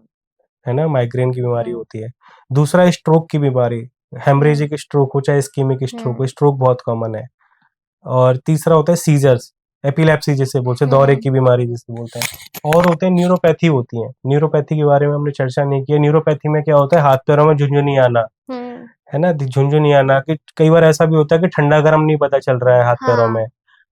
है ना, माइग्रेन की बीमारी होती है। दूसरा स्ट्रोक की बीमारी, हेमरेजिक स्ट्रोक हो चाहे इस्कीमिक स्ट्रोक हो, स्ट्रोक बहुत कॉमन है। और तीसरा होता है सीजर्स, एपिलेप्सी जिसे बोलते हैं, दौरे की बीमारी जिसे बोलते हैं। और होते हैं न्यूरोपैथी होती है। न्यूरोपैथी के बारे में हमने चर्चा नहीं की है। न्यूरोपैथी में क्या होता है, हाथ पैरों में झुंझुनी आना, है ना, झुंझुनी आना। कि कई बार ऐसा भी होता है कि ठंडा गर्म नहीं पता चल रहा है हाथ पैरों में।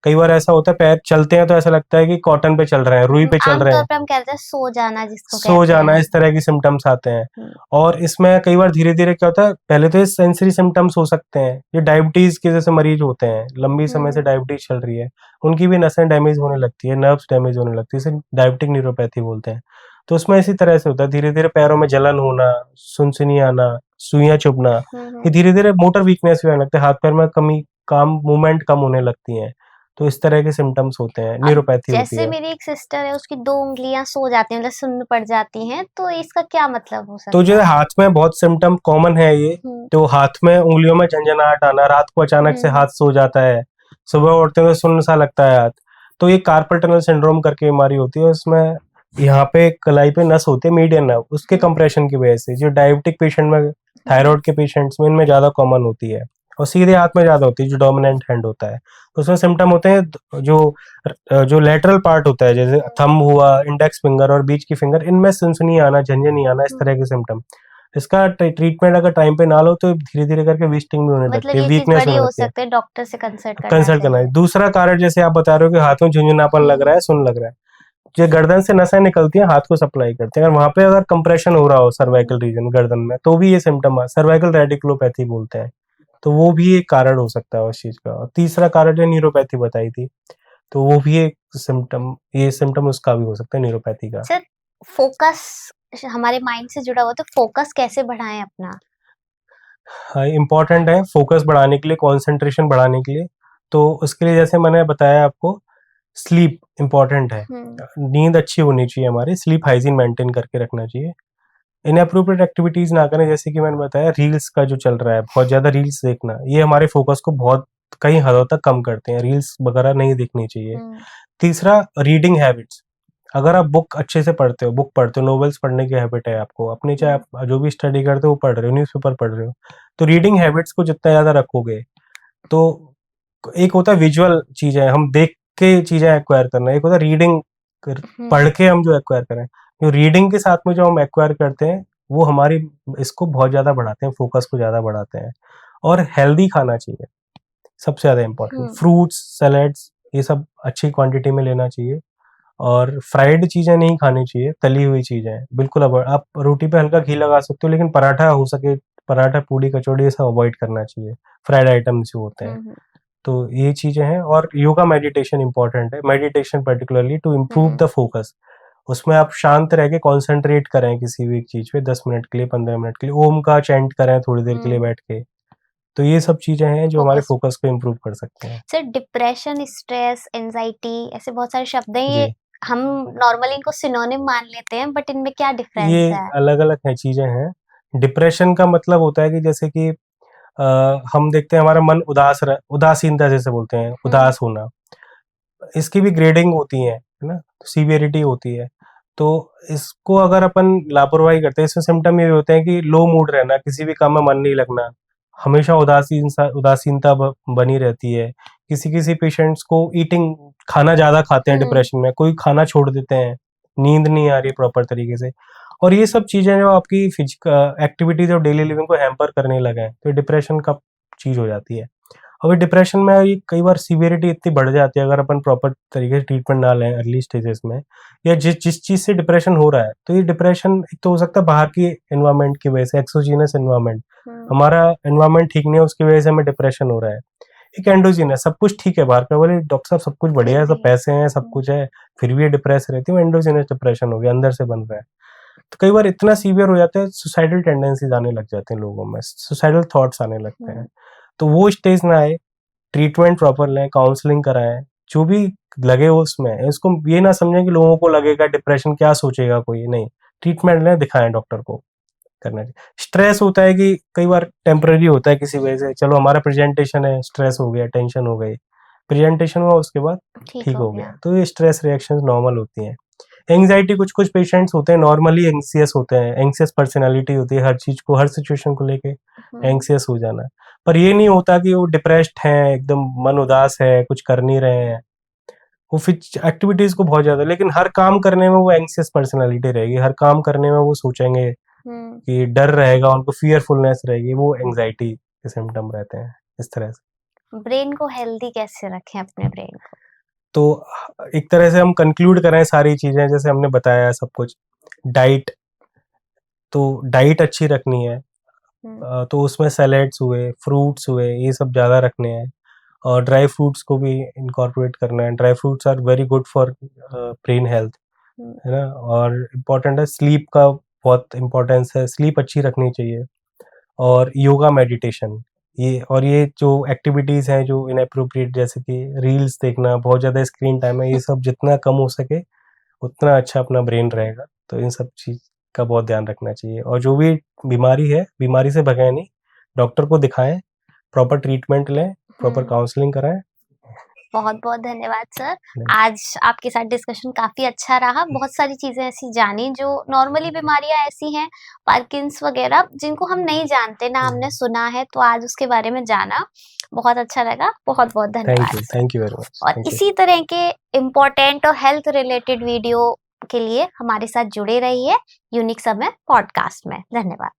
कई बार ऐसा होता है पैर चलते हैं तो ऐसा लगता है कि कॉटन पे चल रहे हैं, रुई पे चल रहे हैं। आमतौर पे हम कहते हैं सो जाना, जिसको सो जाना, इस तरह की सिम्टम्स आते हैं। और इसमें कई बार धीरे धीरे क्या होता है, पहले तो ये सेंसरी सिम्टम्स हो सकते हैं। ये डायबिटीज के जैसे मरीज होते हैं, लंबी समय से डायबिटीज चल रही है, उनकी भी नसें डैमेज होने लगती है, नर्व्स डैमेज होने लगती है, इसे डायबिटिक न्यूरोपैथी बोलते हैं। तो उसमें इसी तरह से होता है, धीरे धीरे पैरों में जलन होना, सुनसुनी आना, सुइयां चुभना, ये धीरे धीरे मोटर वीकनेस भी आने लगते हैं, हाथ पैर में कमी, काम मूवमेंट कम होने लगती है। तो इस तरह के सिम्टम्स होते हैं, न्यूरोपैथी होती जैसे है। मेरी एक सिस्टर है, उसकी 2 उंगलियां सो जाती हैं, मतलब सुन्न पड़ जाती हैं, तो इसका क्या मतलब हो सकता तो है? जो हाथ में बहुत सिम्टम कॉमन है ये, तो हाथ में उंगलियों में झंझनाहट आना, रात को अचानक से हाथ सो जाता है, सुबह उठते हुए सुन्न सा लगता है हाथ, तो ये कार्पल टनल सिंड्रोम करके बीमारी होती है। उसमें यहाँ पे कलाई पे नस होती है, मीडियन नर्व, उसके कंप्रेशन की वजह से, जो डायबिटिक पेशेंट में, थायराइड के पेशेंट्स में, इनमें ज्यादा कॉमन होती है। और सीधे हाथ में ज्यादा होती है, जो डोमिनेंट हैंड होता है। उसमें सिम्टम होते हैं जो लेटरल पार्ट होता है, जैसे थंब हुआ, इंडेक्स फिंगर और बीच की फिंगर, इनमें सुनसुनी आना, झंझनी आना, इस तरह के सिम्टम। इसका ट्रीटमेंट अगर टाइम पे ना लो तो धीरे धीरे करके विस्टिंग भी होने लगती है, वीकनेस होने लगती है, डॉक्टर से कंसल्ट करना है। दूसरा कारण जैसे आप बता रहे हो कि हाथ में झुंझुनापन लग रहा है, सुन लग रहा है, जो गर्दन से नसें निकलती हैं हाथ को सप्लाई करते हैं, अगर वहां पे अगर कंप्रेशन हो रहा हो सर्वाइकल रीजन गर्दन में, तो भी ये सिम्टम, सर्वाइकल रेडिकुलोपैथी बोलते हैं, तो वो भी एक कारण हो सकता है उस चीज का। और तीसरा कारण जो न्यूरोपैथी बताई थी, तो वो भी एक सिम्टम, ये सिम्टम उसका भी हो सकता है न्यूरोपैथी का। सर, फोकस हमारे माइंड से जुड़ा हुआ, तो फोकस कैसे बढ़ाएं अपना? हाँ, इम्पोर्टेंट है फोकस बढ़ाने के लिए, कंसंट्रेशन बढ़ाने के लिए। तो उसके लिए जैसे मैंने बताया आपको, स्लीप इम्पोर्टेंट है, नींद अच्छी होनी चाहिए हमारी, स्लीप हाइजीन मेंटेन करके रखना चाहिए। इनअप्रोप्रिएट एक्टिविटीज ना करें, जैसे कि मैंने बताया रील्स का जो चल रहा है, बहुत ज्यादा रील्स देखना, ये हमारे फोकस को बहुत कई हदों तक कम करते हैं, रील्स वगैरह नहीं देखनी चाहिए। तीसरा, रीडिंग हैबिट्स, अगर आप बुक अच्छे से पढ़ते हो, बुक पढ़ते हो, नॉवेल्स पढ़ने की हैबिट है आपको अपनी, चाहे आप जो भी स्टडी करते हो वो पढ़ रहे हो, न्यूज़पेपर पढ़ रहे हो, तो रीडिंग हैबिट्स को जितना ज्यादा रखोगे, तो एक होता है विजुअल चीजें, हम देख के चीजें एक्वायर करना, एक होता है रीडिंग, पढ़ के हम जो एक्वायर करें। जो रीडिंग के साथ में जो हम एक्वायर करते हैं, वो हमारी इसको बहुत ज्यादा बढ़ाते हैं, फोकस को ज्यादा बढ़ाते हैं। और हेल्दी खाना चाहिए, सबसे ज्यादा इम्पोर्टेंट, फ्रूट्स, सैलेड्स, ये सब अच्छी क्वांटिटी में लेना चाहिए। और फ्राइड चीजें नहीं खानी चाहिए, तली हुई चीजें बिल्कुल अवॉइड। आप रोटी पे हल्का घी लगा सकते हो, लेकिन पराठा हो सके, पराठा, पूड़ी, कचौड़ी, ये सब अवॉइड करना चाहिए, फ्राइड आइटम्स जो होते हैं। तो ये चीजें हैं। और योगा मेडिटेशन इंपॉर्टेंट है, meditation particularly to improve the focus. उसमें आप शांत रह के कॉन्सेंट्रेट करें किसी भी एक चीज पे, 10 मिनट के लिए, 15 मिनट के लिए, ओम का चैंट करें थोड़ी देर के लिए बैठ के, तो ये सब चीजें हैं जो हमारे फोकस फोकस को इम्प्रूव कर सकते हैं। सर, डिप्रेशन, स्ट्रेस, एंजाइटी ऐसे बहुत सारे शब्द हैं, ये जी, हम नॉर्मली इनको सिनोनिम मान लेते हैं, बट इनमें क्या डिफरेंस ये है? अलग अलग है, चीजें हैं। डिप्रेशन का मतलब होता है कि जैसे कि हम देखते हैं हमारा मन उदासीनता जैसे बोलते हैं, उदास होना, इसकी भी ग्रेडिंग होती है ना, सीवियरिटी होती है। तो इसको अगर अपन लापरवाही करते हैं, इसमें सिम्टम ये होते हैं कि लो मूड रहना, किसी भी काम में मन नहीं लगना, हमेशा उदासीनता बनी रहती है। किसी किसी पेशेंट्स को ईटिंग, खाना ज्यादा खाते हैं हम्म डिप्रेशन में, कोई खाना छोड़ देते हैं, नींद नहीं आ रही प्रॉपर तरीके से। और ये सब चीजें जो आपकी फिजिकल एक्टिविटीज और डेली लिविंग को हैम्पर करने लगे हैं, तो डिप्रेशन का चीज हो जाती है। अभी डिप्रेशन में ये कई बार सीवियरिटी इतनी बढ़ जाती है, अगर अपन प्रॉपर तरीके से ट्रीटमेंट ना लें अर्ली स्टेजेस में, या जिस जिस चीज से डिप्रेशन हो रहा है, तो ये डिप्रेशन एक तो हो सकता है बाहर की एनवायरनमेंट की वजह से, एक्सोजीनस एनवायरनमेंट, हम्म हमारा एनवायरनमेंट ठीक नहीं है, उसकी वजह से हमें डिप्रेशन हो रहा है। एक एंडोजीनस, सब कुछ ठीक है बाहर का, बोले डॉक्टर साहब सब कुछ बढ़िया फिर है, सब भी पैसे हैं, सब कुछ है, फिर भी ये डिप्रेस रहती है, वो एंडोजीनस डिप्रेशन हो गया, अंदर से बन रहा है। तो कई बार इतना सीवियर हो जाता है, सुसाइडल टेंडेंसीज आने लग जाते हैं लोगों में, सुसाइडल थॉट्स आने लगते हैं। तो वो स्टेज ना आए, ट्रीटमेंट प्रॉपर लें, काउंसलिंग कराएं, जो भी लगे उसमें, इसको ये ना समझें कि लोगों को लगेगा डिप्रेशन, क्या सोचेगा कोई, नहीं, ट्रीटमेंट लें, दिखाएं डॉक्टर को, करना चाहिए। स्ट्रेस होता है कि कई बार टेम्पररी होता है किसी वजह से, चलो हमारा प्रेजेंटेशन है, स्ट्रेस हो गया, टेंशन हो गई, प्रेजेंटेशन हुआ उसके बाद ठीक ठीक हो हो गया। गया, तो ये स्ट्रेस रिएक्शंस नॉर्मल होती हैं। एंग्जाइटी, कुछ कुछ पेशेंट्स होते हैं नॉर्मली एंग्सियस होते हैं, एंग्सियस पर्सनैलिटी होती है, हर चीज को, हर सिचुएशन को लेके एंग्सियस हो जाना, पर ये नहीं होता कि वो डिप्रेस्ड हैं, एकदम मन उदास है, कुछ कर नहीं रहे हैं, वो फिर एक्टिविटीज को बहुत ज्यादा, लेकिन हर काम करने में वो एंग्सियस पर्सनैलिटी रहेगी, हर काम करने में वो सोचेंगे हम्म कि डर रहेगा, उनको फियरफुलनेस रहेगी, वो एंग्जाइटी के सिम्टम रहते हैं इस तरह से। ब्रेन को हेल्दी कैसे रखें, अपने ब्रेन को? तो एक तरह से हम कंक्लूड करें सारी चीजें, जैसे हमने बताया सब कुछ, डाइट, तो डाइट अच्छी रखनी है, हम्म तो उसमें सैलेड्स हुए, फ्रूट्स हुए, ये सब ज़्यादा रखने हैं, और ड्राई फ्रूट्स को भी इनकॉर्पोरेट करना है, dry fruits are very good for brain health, hmm है ना। और इम्पॉर्टेंट है, स्लीप का बहुत इम्पोर्टेंस है, स्लीप अच्छी रखनी चाहिए, और योगा, मेडिटेशन, ये जो एक्टिविटीज़ हैं जो इनएप्रोप्रिएट, जैसे कि रील्स देखना, बहुत ज़्यादा स्क्रीन टाइम है, ये सब जितना कम हो सके उतना अच्छा अपना ब्रेन रहेगा। तो इन सब चीज़ का बहुत ध्यान रखना चाहिए, और जो भी बीमारी है, बीमारी से भगाएं नहीं, डॉक्टर को दिखाएं, प्रॉपर ट्रीटमेंट लें, प्रॉपर हम्म काउंसलिंग कराएं। बहुत-बहुत धन्यवाद सर। आज आपके साथ डिस्कशन काफ़ी अच्छा रहा। बहुत सारी चीज़ें ऐसी जानी जो नॉर्मली बीमारियाँ ऐसी हैं, पार्किंस वग़ैरह, जिनको हम नहीं जानते, ना हमने सुना है, तो आज उसके बारे में जाना। बहुत अच्छा लगा। बहुत-बहुत धन्यवाद sir. Thank you very much, और थैंक यू। इसी तरह के इम्पोर्टेंट और हेल्थ रिलेटेड वीडियो के लिए हमारे साथ जुड़े रहिए यूनिक समय पॉडकास्ट में। धन्यवाद।